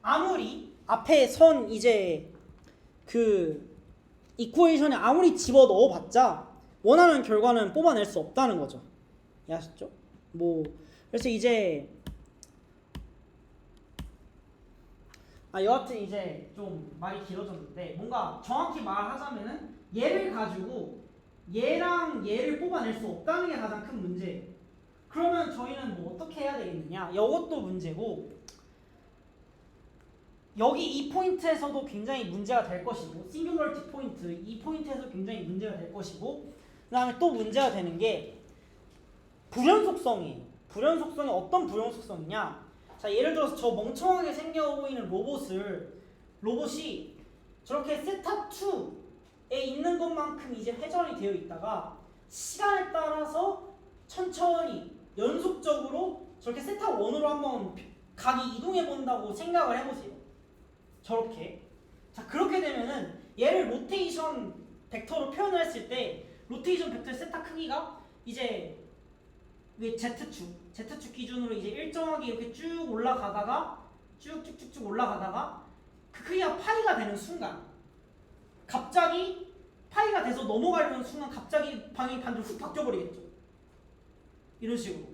아무리 앞에 선 이제 그 이쿠에이션에 아무리 집어 넣어봤자 원하는 결과는 뽑아낼 수 없다는 거죠. 이해하셨죠? 그래서 이제 여하튼 이제 좀 말이 길어졌는데 뭔가 정확히 말하자면은 얘를 가지고 얘랑 얘를 뽑아낼 수 없다는 게 가장 큰 문제예요. 그러면 저희는 뭐 어떻게 해야 되겠느냐? 이것도 문제고 여기 이 포인트에서도 굉장히 문제가 될 것이고 싱귤러리티 포인트 이 포인트에서 굉장히 문제가 될 것이고 그 다음에 또 문제가 되는 게 불연속성이에요. 불연속성이 어떤 불연속성이냐? 자, 예를 들어서 저 멍청하게 생겨 보이는 로봇이 저렇게 세타2에 있는 것만큼 이제 회전이 되어 있다가 시간에 따라서 천천히 연속적으로 저렇게 세타1으로 한번 각이 이동해 본다고 생각을 해보세요. 저렇게. 자, 그렇게 되면은 얘를 로테이션 벡터로 표현을 했을 때 로테이션 벡터의 세타 크기가 이제 Z축 기준으로 이제 일정하게 이렇게 쭉 올라가다가 쭉쭉쭉쭉 올라가다가 그 크기가 파이가 되는 순간 갑자기 파이가 돼서 넘어가려는 순간 갑자기 방향이 반대로 훅 바뀌어버리겠죠. 이런 식으로.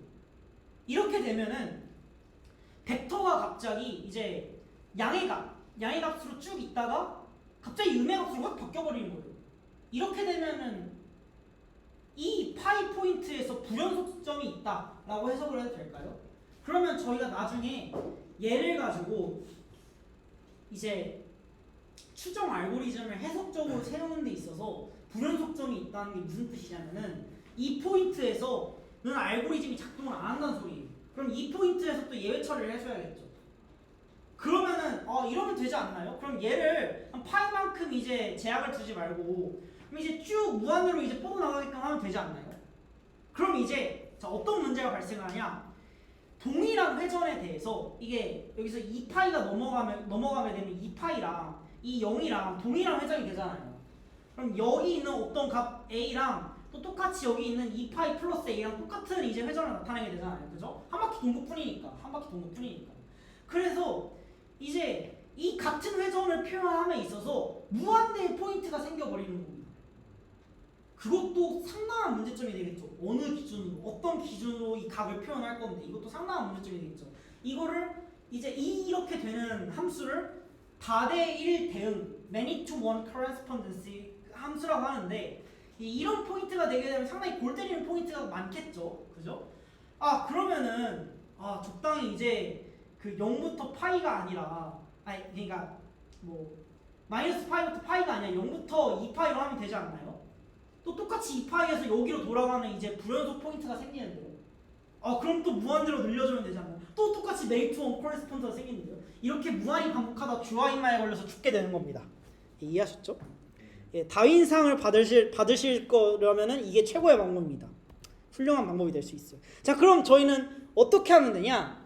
이렇게 되면은 벡터가 갑자기 이제 양의 값으로 쭉 있다가 갑자기 음의 값으로 확 바뀌어버리는 거예요. 이렇게 되면은 이 파이 포인트에서 불연속점이 있다라고 해석을 해도 될까요? 그러면 저희가 나중에 얘를 가지고 이제 추정 알고리즘을 해석적으로 세우는 데 있어서 불연속점이 있다는 게 무슨 뜻이냐면은 이 포인트에서는 알고리즘이 작동을 안 한다는 소리예요. 그럼 이 포인트에서 또 예외 처리를 해줘야겠죠. 그러면은 이러면 되지 않나요? 그럼 얘를 한 파이만큼 이제 제약을 두지 말고 그럼 이제 쭉 무한으로 이제 뻗어나가게끔 하면 되지 않나요? 그럼 이제 어떤 문제가 발생하냐? 동일한 회전에 대해서 이게 여기서 2파이가 넘어가게 되면 2파이랑 이 0이랑 동일한 회전이 되잖아요. 그럼 여기 있는 어떤 값 A랑 또 똑같이 여기 있는 2파이 플러스 A랑 똑같은 이제 회전을 나타내게 되잖아요. 그죠? 한 바퀴 돈 것뿐이니까. 그래서 이제 이 같은 회전을 표현함에 있어서 무한대의 포인트가 생겨버리는 겁니다. 그것도 상당한 문제점이 되겠죠. 어느 기준으로, 어떤 기준으로 이 값을 표현할 건데 이것도 상당한 문제점이 되겠죠. 이거를 이제 이렇게 되는 함수를 다대1 대응, many to one correspondency 함수라고 하는데 이런 포인트가 되게 되면 상당히 골 때리는 포인트가 많겠죠. 그죠? 그러면은 아 적당히 이제 그 0부터 파이가 아니라 아니 그러니까 뭐 마이너스 파이부터 파이가 아니라 0부터 2파이로 하면 되지 않나요? 또 똑같이 2파이에서 여기로 돌아가는 이제 불연속 포인트가 생기는데요. 아 그럼 또 무한대로 늘려주면 되지 않나요? 또 똑같이 메이크 투 언코레스폰드가 생기는데요. 이렇게 무한히 반복하다 주화인마에 걸려서 죽게 되는 겁니다. 예, 이해하셨죠? 예, 다윈상을 받으실 거라면은 이게 최고의 방법입니다. 훌륭한 방법이 될 수 있어요. 자, 그럼 저희는 어떻게 하면 되냐?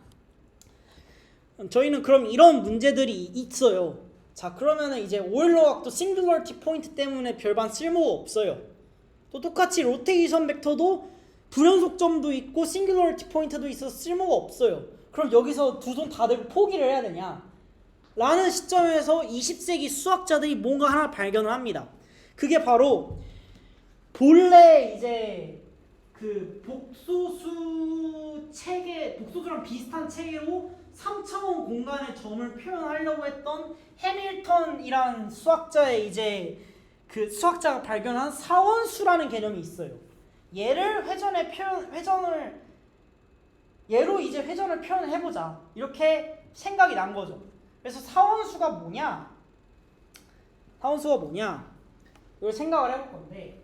저희는 그럼 이런 문제들이 있어요. 자, 그러면은 이제 오일러각도 싱글러리티 포인트 때문에 별반 쓸모가 없어요. 또 똑같이 로테이션 벡터도 불연속점도 있고 싱글러리티 포인트도 있어서 쓸모가 없어요. 그럼 여기서 두 손 다 대고 포기를 해야 되냐? 라는 시점에서 20세기 수학자들이 뭔가 하나 발견을 합니다. 그게 바로 본래 이제 그 복소수 체계, 복소수랑 비슷한 체계로 3차원 공간의 점을 표현하려고 했던 해밀턴이란 수학자의 이제 그 수학자가 발견한 사원수라는 개념이 있어요. 얘를 얘로 이제 회전을 표현해보자 이렇게 생각이 난 거죠. 그래서 사원수가 뭐냐? 이걸 생각을 해볼 건데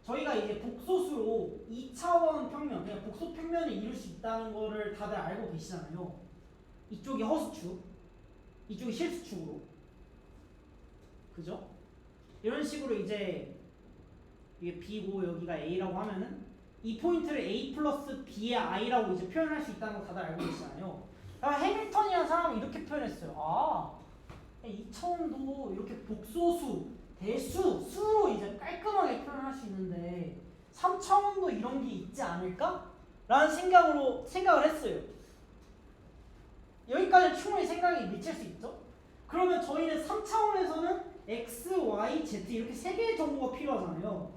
저희가 이제 복소수로 2차원 평면, 그냥 복소 평면을 이룰 수 있다는 거를 다들 알고 계시잖아요. 이쪽이 허수축, 이쪽이 실수축으로, 그죠? 이런 식으로 이제 이게 B고 여기가 A라고 하면은 이 포인트를 A 플러스 B의 I라고 이제 표현할 수 있다는 거 다들 알고 계시잖아요. 해밀턴이라는 사람은 이렇게 표현했어요. 아, 2차원도 이렇게 복소수, 대수, 수로 이제 깔끔하게 표현할 수 있는데 3차원도 이런 게 있지 않을까? 라는 생각을 했어요. 여기까지 충분히 생각이 미칠 수 있죠? 그러면 저희는 3차원에서는 X, Y, Z 이렇게 세 개의 정보가 필요하잖아요.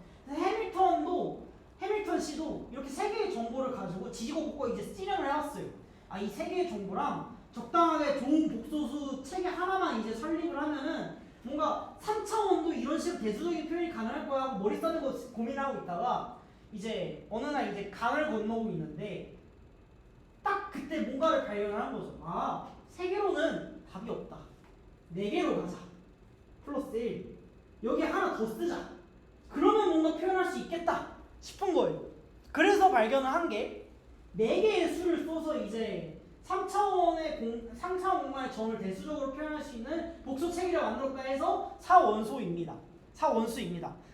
해밀턴 씨도 이렇게 세 개의 정보를 가지고 지지고 볶고 이제 실행을 해왔어요. 아, 이 세 개의 정보랑 적당하게 좋은 복소수 체계 하나만 이제 설립을 하면은 뭔가 3차원도 이런 식으로 대수적인 표현이 가능할 거야 하고 머리 쓰는 거 고민하고 있다가 이제 어느 날 이제 강을 건너고 있는데 딱 그때 뭔가를 발견을 한 거죠. 아, 세 개로는 답이 없다. 네 개로 가자. 플러스 1. 여기 하나 더 쓰자. 그러면 뭔가 표현할 수 있겠다 싶은 거예요. 그래서 발견을 한 게 4개의 수를 써서 이제 3차원 공간의 점을 대수적으로 표현할 수 있는 복소 체계를 만들었다 해서 사원수입니다.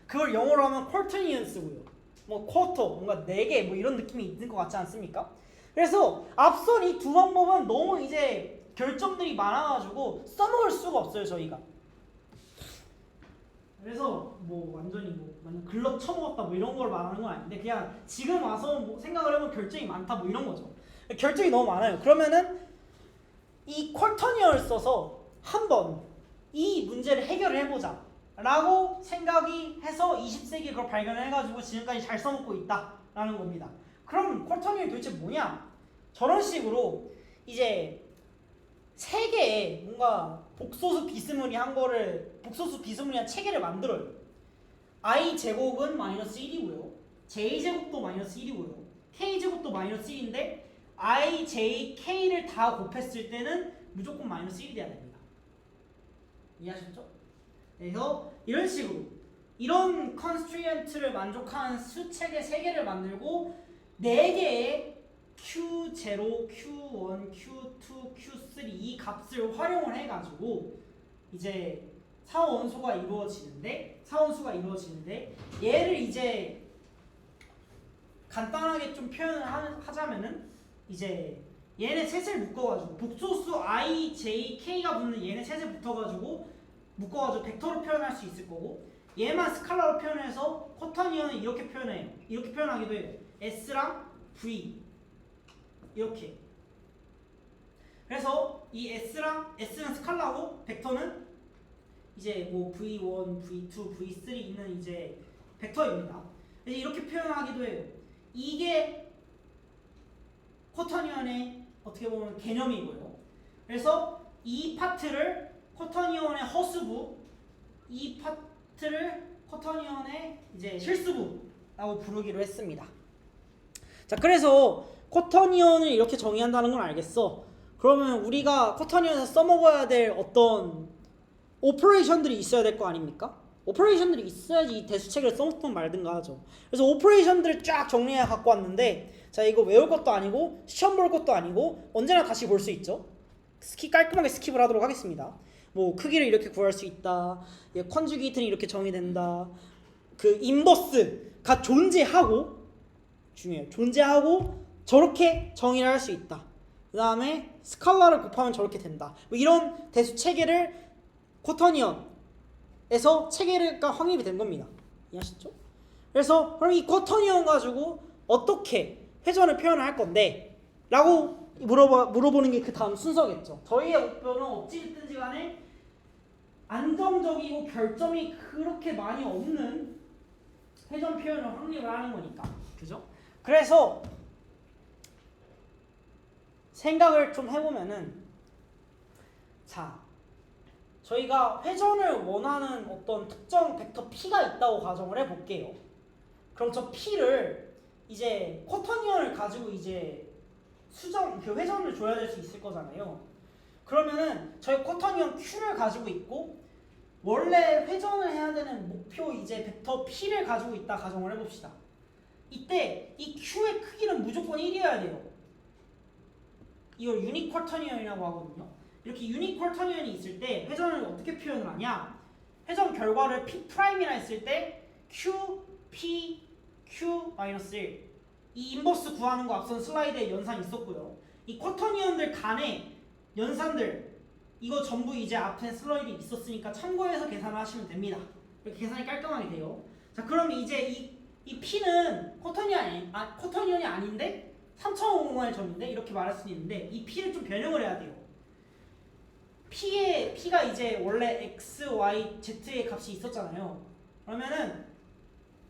그걸 영어로 하면 쿼터니언스고요. 뭐 쿼터, 뭔가 4개 뭐 이런 느낌이 있는 것 같지 않습니까? 그래서 앞선 이 두 방법은 너무 이제 결점들이 많아가지고 써먹을 수가 없어요, 저희가. 그래서 뭐 완전 글러 쳐먹었다 뭐 이런 걸 말하는 건 아닌데 그냥 지금 와서 뭐 생각을 해보면 결정이 많다 뭐 이런 거죠. 결정이 너무 많아요. 그러면은 이 쿼터니언을 써서 한번 이 문제를 해결을 해보자 라고 생각이 해서 20세기에 그걸 발견을 해가지고 지금까지 잘 써먹고 있다라는 겁니다. 그럼 쿼터니언이 도대체 뭐냐? 저런 식으로 이제 세 개의 뭔가 복소수 비스무리한 체계를 만들어요. I 제곱은 마이너스 1이고요. J 제곱도 마이너스 1이고요. K 제곱도 마이너스 1인데 I, J, K를 다 곱했을 때는 무조건 마이너스 1이 돼야 됩니다. 이해하셨죠? 그래서 이런 식으로 이런 컨스트레인트를 만족하는 수체계 3개를 만들고 4개의 Q0, Q1, Q2, Q3 이 값을 활용을 해가지고 이제 사원수가 이루어지는데 얘를 이제 간단하게 좀 표현을 하자면은 이제 얘네 셋을 묶어가지고 복소수 I, J, K가 붙는 얘네 셋을 붙어가지고 묶어가지고 벡터로 표현할 수 있을 거고 얘만 스칼라로 표현해서 쿼터니언은 이렇게 표현해요. 이렇게 표현하기도 해요. S랑 V 이렇게. 그래서 이 S는 스칼라고 벡터는 이제 뭐 V1, V2, V3 있는 이제 벡터입니다. 그래서 이렇게 표현하기도 해요. 이게 쿼터니언의 어떻게 보면 개념이고요. 그래서 이 파트를 쿼터니언의 허수부, 이 파트를 쿼터니언의 이제 실수부라고 부르기로 했습니다. 자, 그래서 쿼터니언을 이렇게 정의한다는 건 알겠어. 그러면 우리가 쿼터니언에서 써먹어야 될 어떤 오퍼레이션들이 있어야 될 거 아닙니까? 오퍼레이션들이 있어야지 이 대수책을 써먹든 말든가 하죠. 그래서 오퍼레이션들을 쫙 정리해 갖고 왔는데, 자, 이거 외울 것도 아니고 시험 볼 것도 아니고 언제나 다시 볼 수 있죠. 깔끔하게 스킵을 하도록 하겠습니다. 뭐 크기를 이렇게 구할 수 있다, 컨주게이트는 이렇게 정의된다, 그 인버스가 존재하고, 중요해요, 존재하고 저렇게 정의를 할 수 있다. 그 다음에 스칼라를 곱하면 저렇게 된다. 뭐 이런 대수 체계를 쿼터니언에서 체계가 확립이 된 겁니다. 이해하셨죠? 그래서 그럼 이 쿼터니언 가지고 어떻게 회전을 표현을 할 건데? 라고 물어보는 게 그 다음 순서겠죠. 저희의 목표는 어찌됐든지 간에 안정적이고 결점이 그렇게 많이 없는 회전 표현을 확립을 하는 거니까. 그죠? 그래서 생각을 좀 해보면은, 자, 저희가 회전을 원하는 어떤 특정 벡터 P가 있다고 가정을 해볼게요. 그럼 저 P를 이제 쿼터니언을 가지고 이제 그 회전을 줘야 될 수 있을 거잖아요. 그러면은 저희 쿼터니언 Q를 가지고 있고 원래 회전을 해야 되는 목표 이제 벡터 P를 가지고 있다 가정을 해봅시다. 이때 이 Q의 크기는 무조건 1이어야 돼요. 이걸 유닛 쿼터니언이라고 하거든요. 이렇게 유닛 쿼터니언이 있을 때 회전을 어떻게 표현을 하냐? 회전 결과를 P'이라 했을 때 Q, P, Q-1 이 인버스 구하는 거 앞선 슬라이드에 연산이 있었고요. 이 쿼터니언들 간의 연산들 이거 전부 이제 앞에 슬라이드에 있었으니까 참고해서 계산을 하시면 됩니다. 이렇게 계산이 깔끔하게 돼요. 자, 그럼 이제 이 P는 쿼터니언이 아닌데 3차원 공간의 점인데 이렇게 말할 수 있는데 이 P를 좀 변형을 해야 돼요. P가 이제 원래 X, Y, Z의 값이 있었잖아요. 그러면은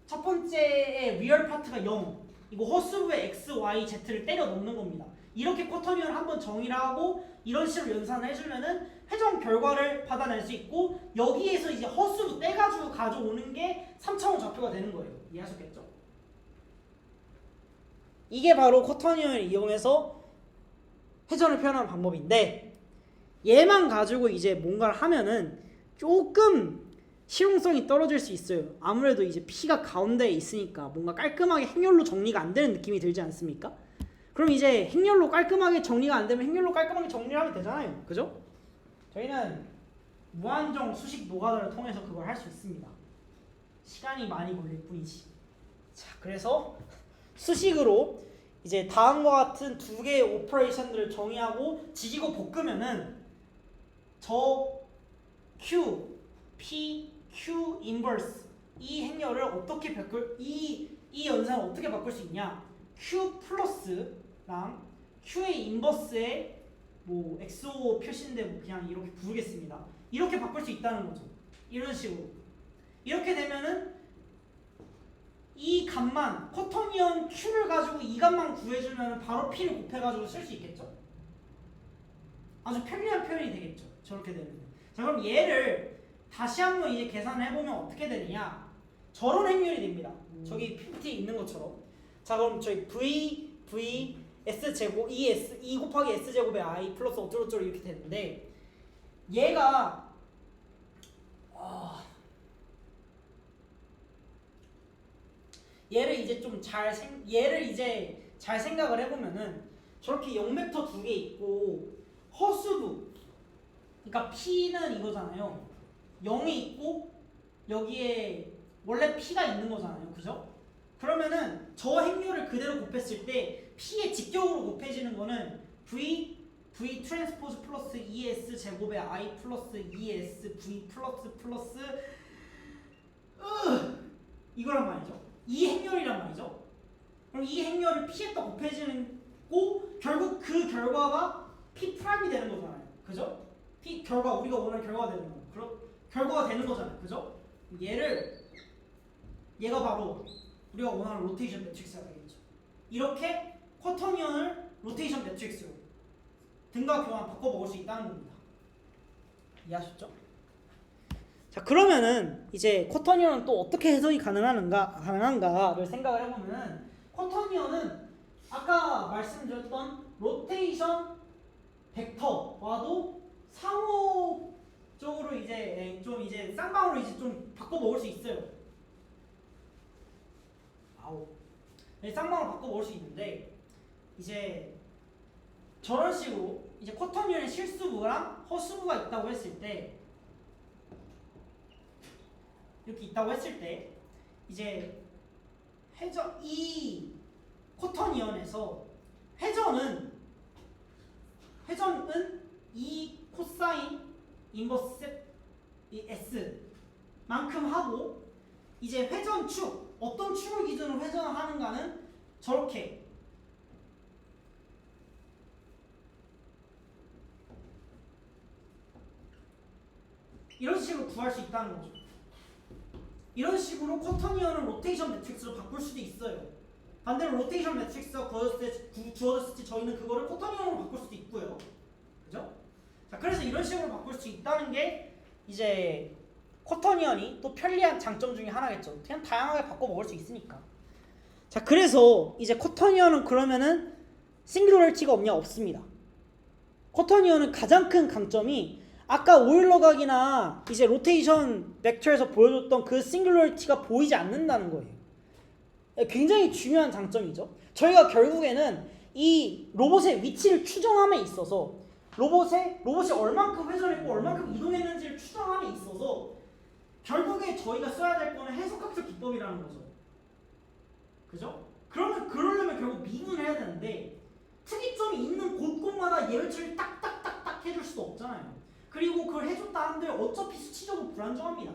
첫 번째의 리얼 파트가 0, 이거 허수부의 X, Y, Z를 때려 넣는 겁니다. 이렇게 쿼터니언을 한번 정의를 하고 이런 식으로 연산을 해주면은 회전 결과를 받아낼 수 있고 여기에서 이제 허수부 떼가지고 가져오는 게 3차원 좌표가 되는 거예요. 이해하셨겠죠? 이게 바로 쿼터니언을 이용해서 회전을 표현하는 방법인데, 얘만 가지고 이제 뭔가를 하면은 조금 실용성이 떨어질 수 있어요. 아무래도 이제 P가 가운데에 있으니까 뭔가 깔끔하게 행렬로 정리가 안 되는 느낌이 들지 않습니까? 그럼 이제 행렬로 깔끔하게 정리가 안 되면 행렬로 깔끔하게 정리를 하면 되잖아요. 그죠? 저희는 무한정 수식 노가다를 통해서 그걸 할 수 있습니다. 시간이 많이 걸릴 뿐이지. 자, 그래서 수식으로 이제 다음과 같은 두 개의 오퍼레이션들을 정의하고 지지고 볶으면은 저 Q, P, Q 인버스 이 행렬을 어떻게 바꿀 이 연산을 어떻게 바꿀 수 있냐? Q 플러스랑 Q의 인버스의 뭐 XO 표시인데 뭐 그냥 이렇게 부르겠습니다. 이렇게 바꿀 수 있다는 거죠. 이런 식으로. 이렇게 되면은 이 값만 쿼터니언 Q를 가지고 이 값만 구해주면 바로 P를 곱해가지고 쓸 수 있겠죠? 아주 편리한 표현이 되겠죠. 저렇게 되면. 자, 그럼 얘를 다시 한번 이제 계산을 해보면 어떻게 되느냐? 저런 행렬이 됩니다. 저기 PPT에 있는 것처럼. 자, 그럼 저희 V S 제곱 E 곱하기 S 제곱의 I 플러스 어쩌고저쩌고 이렇게 되는데 얘가 얘를 이제 잘 생각을 해보면은 저렇게 0벡터 두 개 있고 허수부, 그러니까 P는 이거잖아요. 0이 있고 여기에 원래 P가 있는 거잖아요. 그죠? 그러면은 저 행렬을 그대로 곱했을 때 P에 직격으로 곱해지는 거는 V 트랜스포즈 플러스 ES 제곱의 I 플러스 ES V 플러스 이거란 말이죠. 이 행렬이란 말이죠. 그럼 이 행렬을 P에다 곱해지는 고 결국 그 결과가 P 프라임이 되는 거잖아요. 그죠? P 결과 우리가 원하는 결과가 되는 거. 그럼 결과가 되는 거잖아요. 그죠? 얘가 바로 우리가 원하는 로테이션 매트릭스가 되겠죠. 이렇게 쿼터니언을 로테이션 매트릭스로 등가 교환 바꿔 먹을 수 있다는 겁니다. 이해하셨죠? 자, 그러면은 이제 쿼터니언은 또 어떻게 해석이 가능한가를 생각을 해보면은 쿼터니언은 아까 말씀드렸던 로테이션 벡터와도 상호적으로 이제 좀 이제 쌍방으로 이제 좀 바꿔 먹을 수 있어요. 쌍방으로 바꿔 먹을 수 있는데 이제 저런 식으로 이제 쿼터니언의 실수부랑 허수부가 있다고 했을 때 이렇게 있다고 했을 때 이제 회전 이 쿼터니언에서 회전은 이 코사인 인버스 이 S 만큼 하고 이제 회전축 어떤 축을 기준으로 회전을 하는가는 저렇게 이런 식으로 구할 수 있다는 거죠. 이런 식으로 쿼터니언을 로테이션 매트릭스로 바꿀 수도 있어요. 반대로 로테이션 매트릭스가 주어졌을 때 저희는 그거를 쿼터니언으로 바꿀 수도 있고요. 그죠? 자, 그래서 이런 식으로 바꿀 수 있다는 게 이제 쿼터니언이 또 편리한 장점 중에 하나겠죠. 그냥 다양하게 바꿔 먹을 수 있으니까. 자, 그래서 이제 쿼터니언은 그러면은 싱귤러리티가 없냐? 없습니다. 쿼터니언은 가장 큰 강점이 아까 오일러 각이나 이제 로테이션 벡터에서 보여줬던 그 싱귤러리티가 보이지 않는다는 거예요. 굉장히 중요한 장점이죠. 저희가 결국에는 이 로봇의 위치를 추정함에 있어서 로봇이 얼만큼 회전했고 얼만큼 이동했는지를 추정함에 있어서 결국에 저희가 써야 될 거는 해석학적 기법이라는 거죠. 그죠? 그러려면 결국 미분을 해야 되는데 특이점이 있는 곳곳마다 예외처리를 딱딱딱딱 해줄 수도 없잖아요. 그리고 그걸 해줬다 한들 어차피 수치적으로 불안정합니다.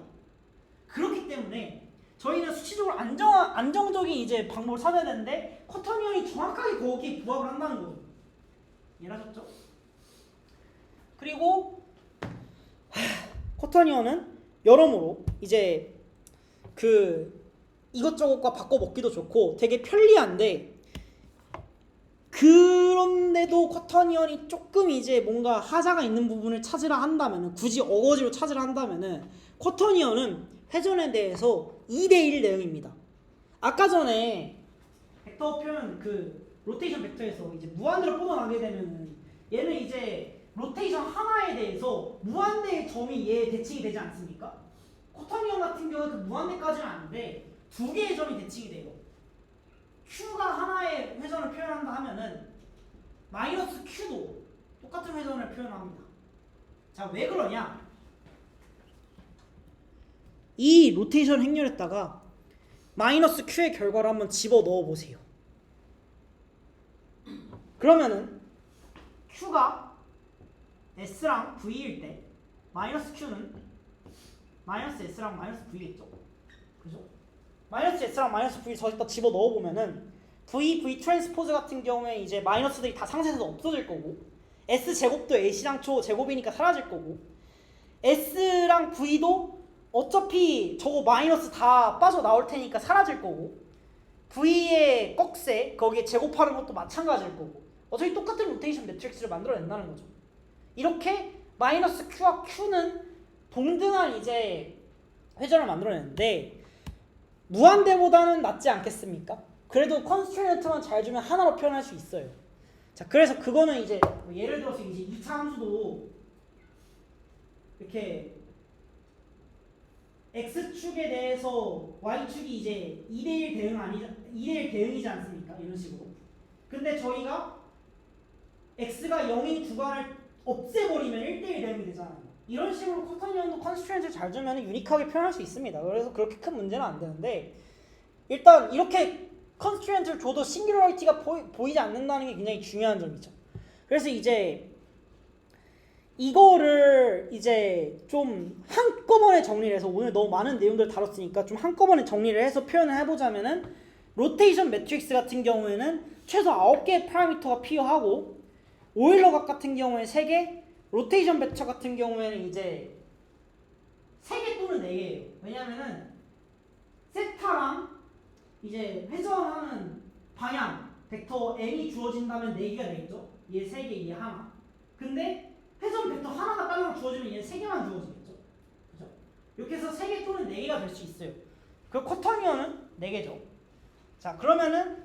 그렇기 때문에 저희는 수치적으로 안정적인 이제 방법을 찾아야 되는데 쿼터니언이 정확하게 거기에 부합을 한다는 거죠. 이해하셨죠? 그리고 쿼터니언은 여러모로 이제 그 이것저것과 바꿔 먹기도 좋고 되게 편리한데 그런데도 쿼터니언이 조금 이제 뭔가 하자가 있는 부분을 찾으라 한다면은 굳이 어거지로 찾으라 한다면은 쿼터니언은 회전에 대해서 2대1 내용입니다. 아까 전에 벡터 표현 그 로테이션 벡터에서 이제 무한대로 뻗어나게 되면은 얘는 이제 로테이션 하나에 대해서 무한대의 점이 얘에 대칭이 되지 않습니까? 쿼터니언 같은 경우는 그 무한대까지는 아닌데 두 개의 점이 대칭이 돼요. Q가 하나의 회전을 표현한다 하면은 마이너스 Q도 똑같은 회전을 표현합니다. 자, 왜 그러냐? 이 로테이션 행렬에다가 마이너스 Q의 결과를 한번 집어 넣어 보세요. 그러면은 Q가 S랑 V일 때 마이너스 Q는 마이너스 S랑 마이너스 V겠죠? 그죠? 마이너스 S랑 마이너스 V 저기다 집어 넣어 보면은 V 트랜스포즈 같은 경우에 이제 마이너스들이 다 상세에서 없어질 거고 S 제곱도 A시랑 초 제곱이니까 사라질 거고 S랑 V도 어차피 저거 마이너스 다 빠져나올 테니까 사라질 거고 V의 꺽쇠 거기에 제곱하는 것도 마찬가지일 거고 어차피 똑같은 로테이션 매트릭스를 만들어낸다는 거죠. 이렇게 마이너스 Q와 Q는 동등한 이제 회전을 만들어내는데 무한대보다는 낫지 않겠습니까? 그래도 컨스트레인트만 잘 주면 하나로 표현할 수 있어요. 자, 그래서 그거는 이제 뭐 예를 들어서 이제 2차 함수도 이렇게 x축에 대해서 y축이 이제 2대1 대응이지 않습니까? 이런 식으로. 근데 저희가 x가 0인 구간을 없애버리면 1대1 대응이 되잖아요. 이런 식으로 쿼터니언도 컨스트레인트를 잘 주면 유니크하게 표현할 수 있습니다. 그래서 그렇게 큰 문제는 안 되는데 일단 이렇게 컨스트레인트를 줘도 싱귤러리티가 보이지 않는다는 게 굉장히 중요한 점이죠. 그래서 이제 이거를 이제 좀 한꺼번에 정리를 해서 오늘 너무 많은 내용들을 다뤘으니까 좀 한꺼번에 정리를 해서 표현을 해보자면은 로테이션 매트릭스 같은 경우에는 최소 9개의 파라미터가 필요하고 오일러각 같은 경우에 3개, 로테이션 벡터 같은 경우에는 이제 3개 또는 4개예요. 왜냐면은 세타랑 이제 회전하는 방향 벡터 n이 주어진다면 4개가 되겠죠. 얘 3개, 얘 하나. 근데 회전 벡터 하나가 딸랑 주어지면 얘 3개만 주어지겠죠. 그죠? 이렇게 해서 3개 또는 4개가 될 수 있어요. 그 쿼터니언은 4개죠. 자, 그러면은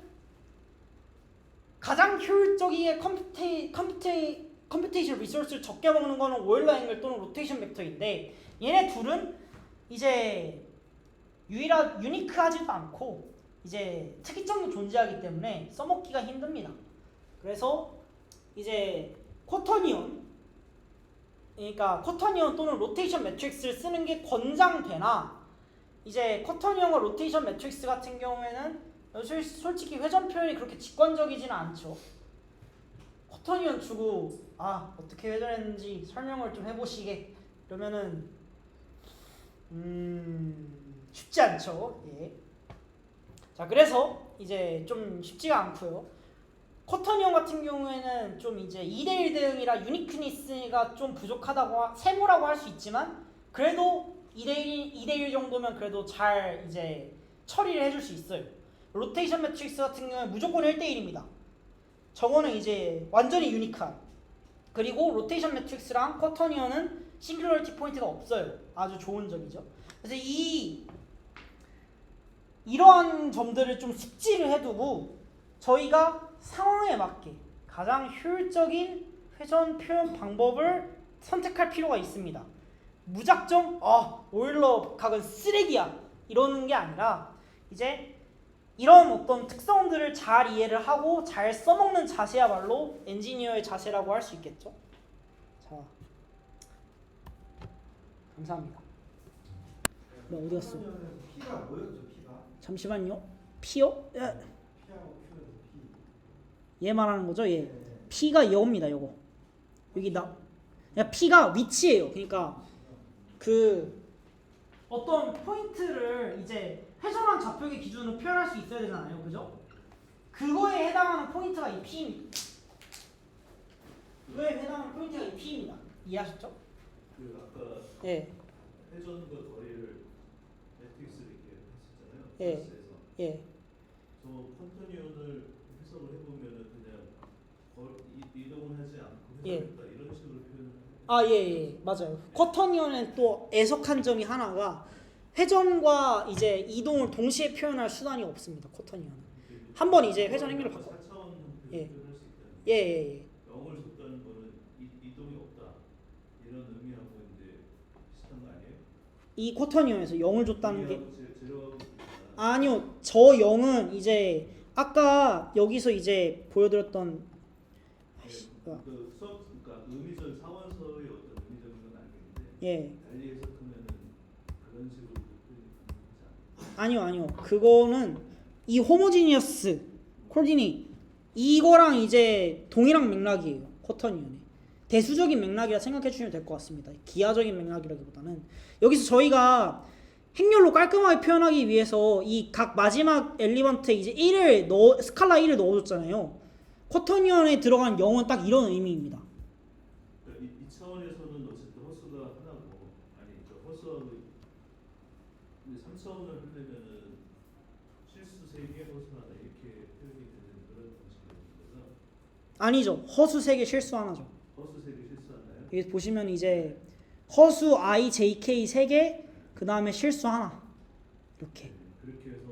가장 효율적이게 컴퓨테이션 리소스를 적게 먹는 거는 오일러 앵글 또는 로테이션 벡터인데 얘네 둘은 이제 유니크하지도 않고 이제 특이점이 존재하기 때문에 써먹기가 힘듭니다. 그래서 이제 쿼터니온 그러니까 쿼터니온 또는 로테이션 매트릭스를 쓰는 게 권장되나 이제 쿼터니온과 로테이션 매트릭스 같은 경우에는 솔직히 회전 표현이 그렇게 직관적이지는 않죠. 쿼터니온 주고 어떻게 회전했는지 설명을 좀 해보시게 그러면은 쉽지 않죠. 예. 자 그래서 이제 좀 쉽지가 않고요. 쿼터니온 같은 경우에는 좀 이제 2대1 대응이라 유니크니스가 좀 부족하다고 세모라고 할 수 있지만 그래도 2대1 정도면 그래도 잘 이제 처리를 해줄 수 있어요. 로테이션 매트릭스 같은 경우는 무조건 1대1입니다. 저거는 이제 완전히 유니크한. 그리고 로테이션 매트릭스랑 쿼터니온은 싱귤러리티 포인트가 없어요. 아주 좋은 점이죠. 그래서 이러한 점들을 좀 숙지를 해두고 저희가 상황에 맞게 가장 효율적인 회전 표현 방법을 선택할 필요가 있습니다. 무작정 오일러 각은 쓰레기야 이러는 게 아니라 이제 이런 어떤 특성들을 잘 이해를 하고 잘 써먹는 자세야말로 엔지니어의 자세라고 할 수 있겠죠. 자, 감사합니다. 어디 갔어? P가 뭐였죠? P가? 잠시만요. P요? P하고 Q에서 P. 얘 말하는 거죠? 얘. P가 여입니다. 요거. 여기 그냥 P가 위치예요. 그러니까 그 어떤 포인트를 이제 회전한 좌표의 기준으로 표현할 수 있어야 되잖아요. 그죠? 그거에 해당하는 포인트가 이 P입니다. 그거에 해당하는 포인트가 이 P입니다. 이해하셨죠? 그 아까 예. 회전과 거리를 매트릭스를 이렇게 했었잖아요. 예. 클래스에서. 예. 저 쿼터니온을 해석을 해보면은 그냥 이동을 하지 않고 예. 회전했다 이런 식으로 표현을. 예. 맞아요. 쿼터니온은 또 애석한 점이 하나가 회전과 이제 이동을 동시에 표현할 수단이 없습니다. 쿼터니온은. 한번 이제 회전 행위를 바꿔. 4차원 예. 표현할 수 있다는. 예. 0을 줬다는 거는 이동이 없다 이런 의미하고 이제 비슷한 거 아니에요? 이 쿼터니온에서 0을 줬다는 게 제로 아니요. 저 0은 이제 아까 여기서 이제 보여드렸던 그 수업 그러니까 의미적 상원서의 어떤 의미적인 건 알겠는데 예. 달리 해석하면은 그런 식으로 표현이 가능하지 않아요? 아니요. 그거는 이 호모지니어스 코디니 이거랑 이제 동일한 맥락이에요. 쿼터니온의 대수적인 맥락이라 생각해 주시면 될 것 같습니다. 기하적인 맥락이라기보다는 여기서 저희가 행렬로 깔끔하게 표현하기 위해서 이 각 마지막 엘리먼트에 이제 1을 스칼라 1을 넣어줬잖아요. 쿼터니온에 들어간 0은 딱 이런 의미입니다. 그러니까 이 차원에서는 어쨌든 허수가 하나고 아니 허수하고 3차원을 하려면은 실수 3개 허수 하나 이렇게 표현이 되는 그런 방식인 거죠. 아니죠. 허수 3개 실수 하나죠. 허수 3개 실수 하나요? 여기 보시면 이제 허수 I, J, K 3개 그 다음에 실수 하나 이렇게. 그렇게 해서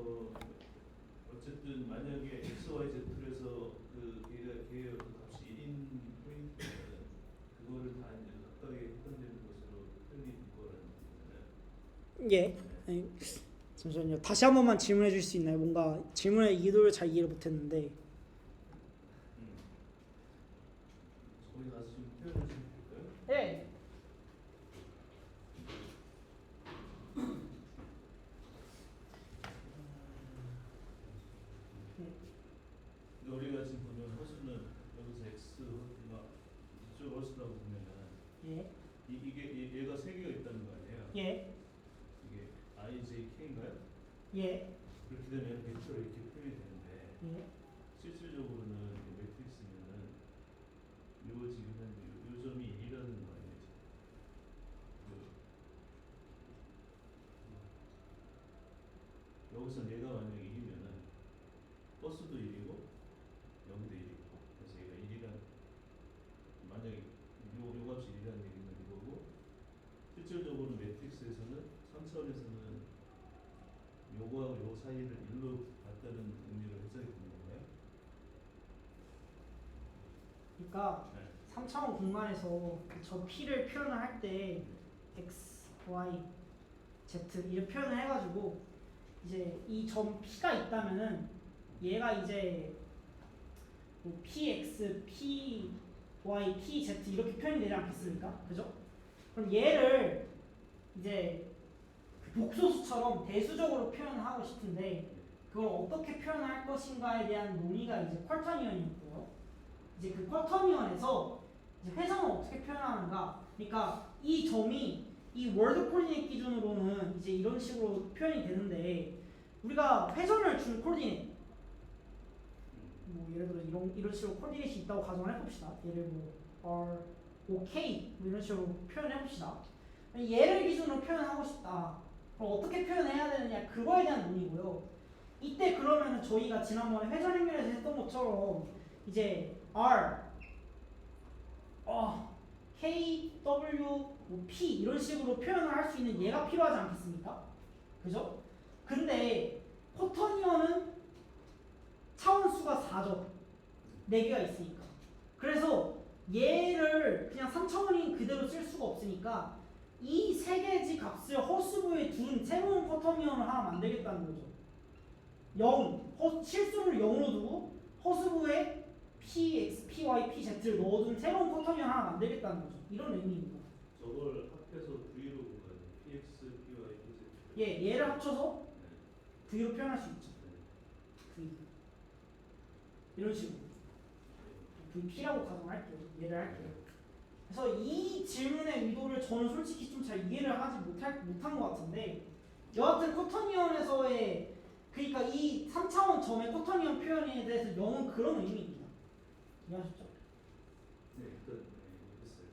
어쨌든 만약에 x, y, z에서 그 걔의 어떤 값이 1인 포인트면 그거를 다 이제 각각에 해당되는 것으로 표현이 될 거라는 거잖아요. 예. 잠시만요. 다시 한 번만 질문해 주실 수 있나요? 뭔가 질문의 의도를 잘 이해를 못했는데. 거기 가서 좀 표현해 주면 될까요? 네. 근데 우리가 지금 보면 허수는 여기서 x 허수가 이쪽 허수라고 보면은 예. 얘가 3개가 있다는 거 아니에요? 예. 이게 i, j, k인가요? 예. 그렇게 되면 벡터로 이렇게 표현이 되는데 예. 실질적으로는 이 매트릭스면은 요 지금 요 점이 1이라는 거 아니에요? 여기서 얘가 만약에 1이면은 버스도 1이고 여기도 1이고 그래서 얘가 1이란 만약에 요 값이 1이라는 얘기는 이거고 실질적으로 매트릭스에서는 3차원에서는 요거하고 요 사이를 1로 봤다는 의미로 해석이 되는 건가요? 보니까 네. 3차원 공간에서 저 P를 표현을 할 때 X, Y, Z 이렇게 표현을 해가지고 이제 이 점 P가 있다면은 얘가 이제 뭐 PX, PY, PZ 이렇게 표현이 되지 않겠습니까? 그죠? 그럼 얘를 이제 복소수처럼 대수적으로 표현하고 싶은데 그걸 어떻게 표현할 것인가에 대한 논의가 이제 쿼터니언이었고요. 이제 그 쿼터니언에서 이제 회전을 어떻게 표현하는가? 그러니까 이 점이 이 월드 코디네이트 기준으로는 이제 이런 식으로 표현이 되는데 우리가 회전을 준 코디네이트 뭐 예를 들어 이런 식으로 코디네이트이 있다고 가정을 해봅시다. 얘를 뭐 R, O, K 뭐 이런 식으로 표현해봅시다. 얘를 기준으로 표현하고 싶다. 그럼 어떻게 표현해야 되느냐 그거에 대한 논의고요. 이때 그러면 저희가 지난번에 회전 행렬에서 했던 것처럼 이제 R, K, W, 뭐 P 이런 식으로 표현을 할 수 있는 얘가 필요하지 않겠습니까? 그죠? 근데 쿼터니언은 차원수가 4죠. 4개가 있으니까. 그래서 얘를 그냥 3차원인 그대로 쓸 수가 없으니까 이 3개지 값을 허수부에 둔 새로운 쿼터니언을 하나 만들겠다는 거죠. 0, 실수를 0으로 두고 허수부에 PX, PY, PZ를 넣어둔 새로운 쿼터니언 하나 만들겠다는 거죠. 이런 의미입니다. 저걸 합해서 V로 볼까요? PX, PY, PZ. 예, 얘를 합쳐서 네. V로 표현할 수 있죠. 네. V. 이런 식으로. VP라고 가정할게요. 얘를 할게요. 그래서 이 질문의 의도를 저는 솔직히 좀 잘 이해를 하지 못한 것 같은데 여하튼 쿼터니언에서의 그러니까 이 3차원 점의 쿼터니언 표현에 대해서 0은 그런 의미입니다. 이해하셨죠? 네, 일단 네, 됐어요.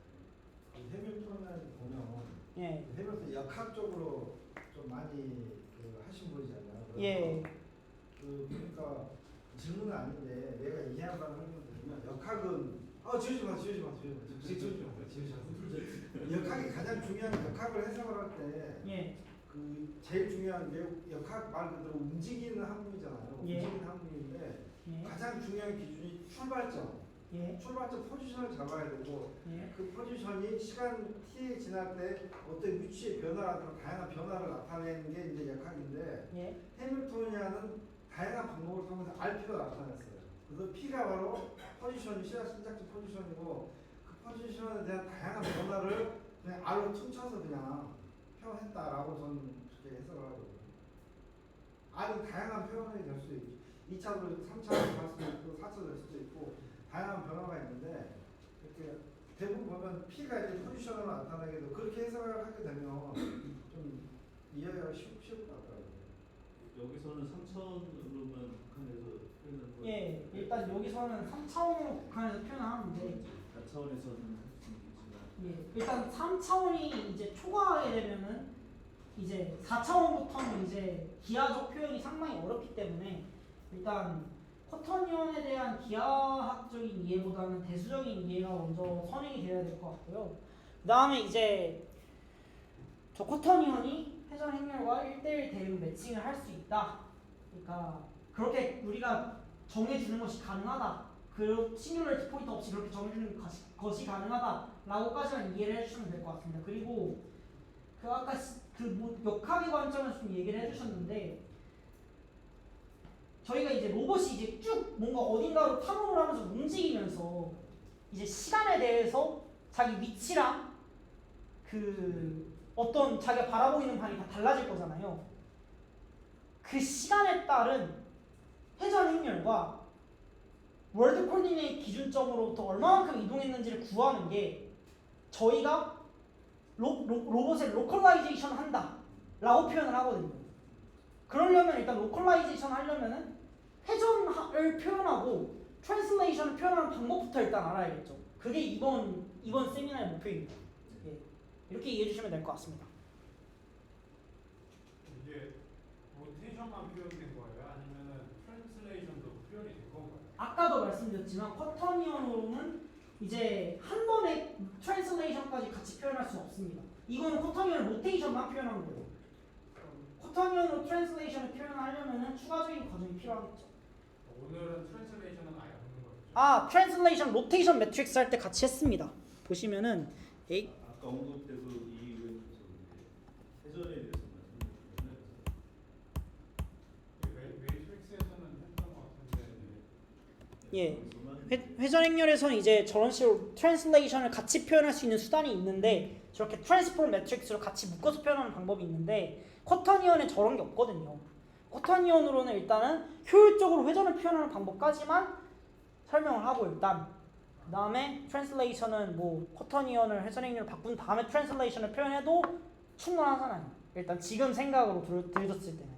해밀턴을 보면 예. 해밀턴 역학적으로 좀 많이 그 하신 분이잖아요. 그래서 예. 그러니까 질문은 아닌데 내가 이해한 바를 설명드리면 역학은 지우지 마. 역학이 가장 중요한 역학을 해석을 할 때 예. 그 제일 중요한 게 역학 말 그대로 움직이는 학문이잖아요. 예. 움직이는 학문인데 예. 가장 중요한 기준이 출발점. 예. 출발점 포지션을 잡아야 되고 예. 그 포지션이 시간 t에 지날 때 어떤 위치의 변화라든가 다양한 변화를 나타내는 게 이제 역학인데 예. 해밀토니아는 다양한 방법을 통해서 RP가 나타났어요. 그래서 P가 바로 포지션이 시작점 포지션이고 그 포지션에 대한 다양한 변화를 그냥 R로 퉁쳐서 그냥 표현했다라고 저는 그렇게 해석을 하거든요. R이 다양한 표현이 될 수 있죠. 2차도 3차도 갈 수도 있고 4차도 될 수도 있고 다양한 변화가 있는데 이렇게 대부분 보면 P가 이제 포지션으로 나타나게 되고 그렇게 해석을 하게 되면 좀 이해가 쉬울 것 같더라고요. 여기서는 3차원으로만 북한에서 표현하는 거예요. 예. 일단 여기서는 3차원으로 국한해서 표현하는데 4차원에서는 할 수 있겠지만 예. 일단 3차원이 이제 초과하게 되면은 이제 4차원부터는 이제 기하적 표현이 상당히 어렵기 때문에 일단 쿼터니언에 대한 기하학적인 이해보다는 대수적인 이해가 먼저 선행이 되어야 될 것 같고요. 그 다음에 이제 저 쿼터니언이 회전 행렬과 1대1 대응 매칭을 할 수 있다. 그러니까 그렇게 우리가 정해주는 것이 가능하다. 그 싱귤러리티 포인트 없이 그렇게 정해주는 것이 가능하다라고까지만 이해를 해주시면 될 것 같습니다. 그리고 그 아까 그 역학의 관점에서 좀 얘기를 해주셨는데 저희가 이제 로봇이 이제 쭉 뭔가 어딘가로 탐험을 하면서 움직이면서 이제 시간에 대해서 자기 위치랑 그 어떤 자기가 바라보이는 방이 다 달라질 거잖아요. 그 시간에 따른 회전 행렬과 월드 코디네이트 기준점으로부터 얼마만큼 이동했는지를 구하는 게 저희가 로봇의 로컬라이제이션 한다 라고 표현을 하거든요. 그러려면 일단 로컬라이제이션 하려면은 회전을 표현하고 트랜슬레이션을 표현하는 방법부터 일단 알아야겠죠. 그게 이번 세미나의 목표입니다. 예. 이렇게 이해해 주시면 될 것 같습니다. 이게 로테이션만 표현된 거예요? 아니면은 트랜슬레이션도 표현이 된 건가요? 아까도 말씀드렸지만 쿼터니언으로는 이제 한 번에 트랜슬레이션까지 같이 표현할 수 없습니다. 이거는 쿼터니언 로테이션만 표현하는 거예요. 쿼터니언으로 트랜슬레이션을 표현하려면 추가적인 과정이 필요하겠죠. 오늘은 트랜슬레이션은 아예 없는 거죠? 트랜슬레이션 로테이션 매트릭스 할 때 같이 했습니다. 보시면은 아까 언급된 그 이유에 회전에 대해서 말씀드리면 매트릭스에서는 했던 것 같은데. 예. 회전 행렬에서는 이제 저런 식으로 트랜슬레이션을 같이 표현할 수 있는 수단이 있는데 저렇게 트랜스포럼 매트릭스로 같이 묶어서 표현하는 방법이 있는데 쿼터니언에 저런 게 없거든요. 쿼터니언으로는 일단은 효율적으로 회전을 표현하는 방법까지만 설명을 하고 일단 그 다음에 트랜슬레이션은 뭐 쿼터니언을 회전 행렬을 바꾼 다음에 트랜슬레이션을 표현해도 충분하잖아요. 일단 지금 생각으로 들었을 때는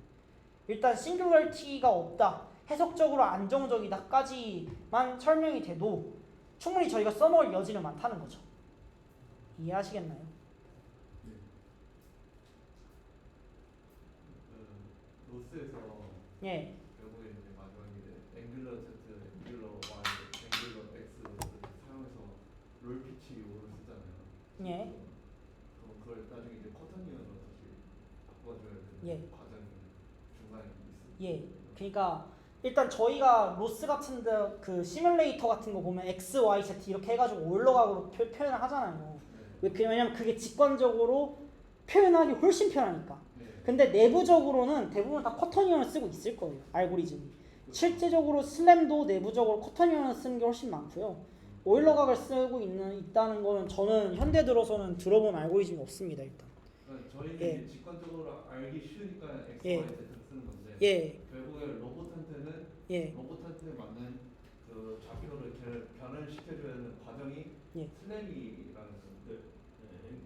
일단 싱귤러리티가 없다, 해석적으로 안정적이다까지만 설명이 돼도 충분히 저희가 써먹을 여지는 많다는 거죠. 이해하시겠나요? 로스에서 예. 결국에 이제 마지막에 이제 앵글러 Z, 앵글러 Y, 앵글러 X를 사용해서 롤 피치 O를 쓰잖아요. 예. 그럼 그걸 나중에 이제 커터니언으로 다시 바꿔줘야 되는 예. 과정이 중간에 있어요. 예. 그러니까 일단 저희가 로스 같은 그 시뮬레이터 같은 거 보면 X, Y, Z 이렇게 해가지고 오일러각으로 표현을 하잖아요. 왜냐면 그게 직관적으로 표현하기 훨씬 편하니까. 근데 내부적으로는 대부분 다 쿼터니언을 쓰고 있을 거예요. 알고리즘이. 실제적으로 슬램도 내부적으로 쿼터니언을 쓰는 게 훨씬 많고요. 오일러각을 쓰고 있다는 거는 저는 현대 들어서는 들어본 알고리즘이 없습니다. 일단. 그러니까 저희는 예. 이제 직관적으로 알기 쉬우니까 X, 예. Y, Z를 쓰는 건데 예. 결국에 로봇한테는 예. 로봇한테 맞는 그 좌표를 걔를 변환을 시켜줘야 하는 과정이 예. 슬램이라는 건데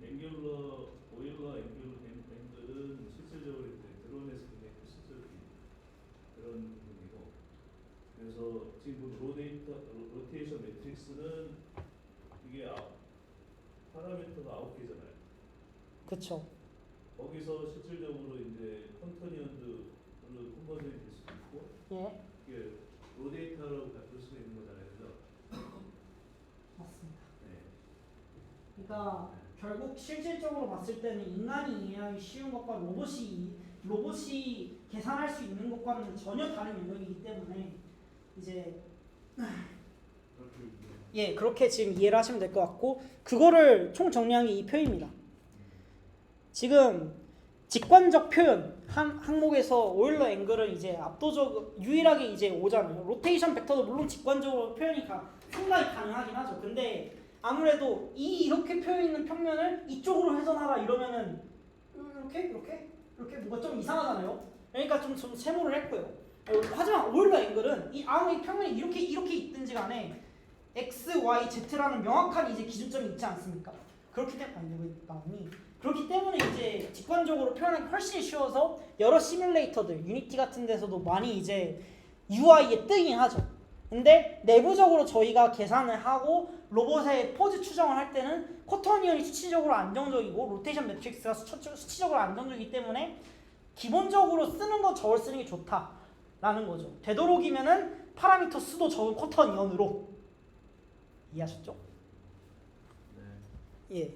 앵귤러 오일러 앵글은 실질적으로 이제 드론에서 굉장히 실질적인 그런 부분이고, 그래서 지금 로테이션 매트릭스는 이게 파라미터가 9개잖아요. 그렇죠. 거기서 실질적으로 이제 컨터니언도 컨버전이 될 수도 있고, 예. 이게 로데이터로 바꿀 수도 있는 거잖아요. 그래서 맞습니다. 네. 그러니까 결국 실질적으로 봤을 때는 인간이 이해하기 쉬운 것과 로봇이 계산할 수 있는 것과는 전혀 다른 영역이기 때문에 이제 예, 그렇게 지금 이해를 하시면 될 것 같고, 그거를 총 정리한 게 이 표입니다. 지금 직관적 표현 항목에서 오일러 앵글은 이제 유일하게 이제 오잖아요. 로테이션 벡터도 물론 직관적으로 표현이 상당히 가능하긴 하죠. 근데 아무래도 이렇게 표현 있는 평면을 이쪽으로 회전하라 이러면은 이렇게 뭔가 좀 이상하잖아요. 그러니까 좀 세모를 했고요. 하지만 오일러 앵글은 아무리 평면이 이렇게 있든지 간에 X, Y, Z라는 명확한 이제 기준점이 있지 않습니까? 그렇기 때문에 이제 직관적으로 표현하기 훨씬 쉬워서 여러 시뮬레이터들, 유니티 같은 데서도 많이 이제 UI에 뜨긴 하죠. 근데 내부적으로 저희가 계산을 하고 로봇의 포즈 추정을 할 때는 쿼터니언이 수치적으로 안정적이고 로테이션 매트릭스가 수치적으로 안정적이기 때문에 기본적으로 쓰는 건 저걸 쓰는 게 좋다라는 거죠. 되도록이면은 파라미터 수도 적은 쿼터니언으로. 이해하셨죠? 네. 예.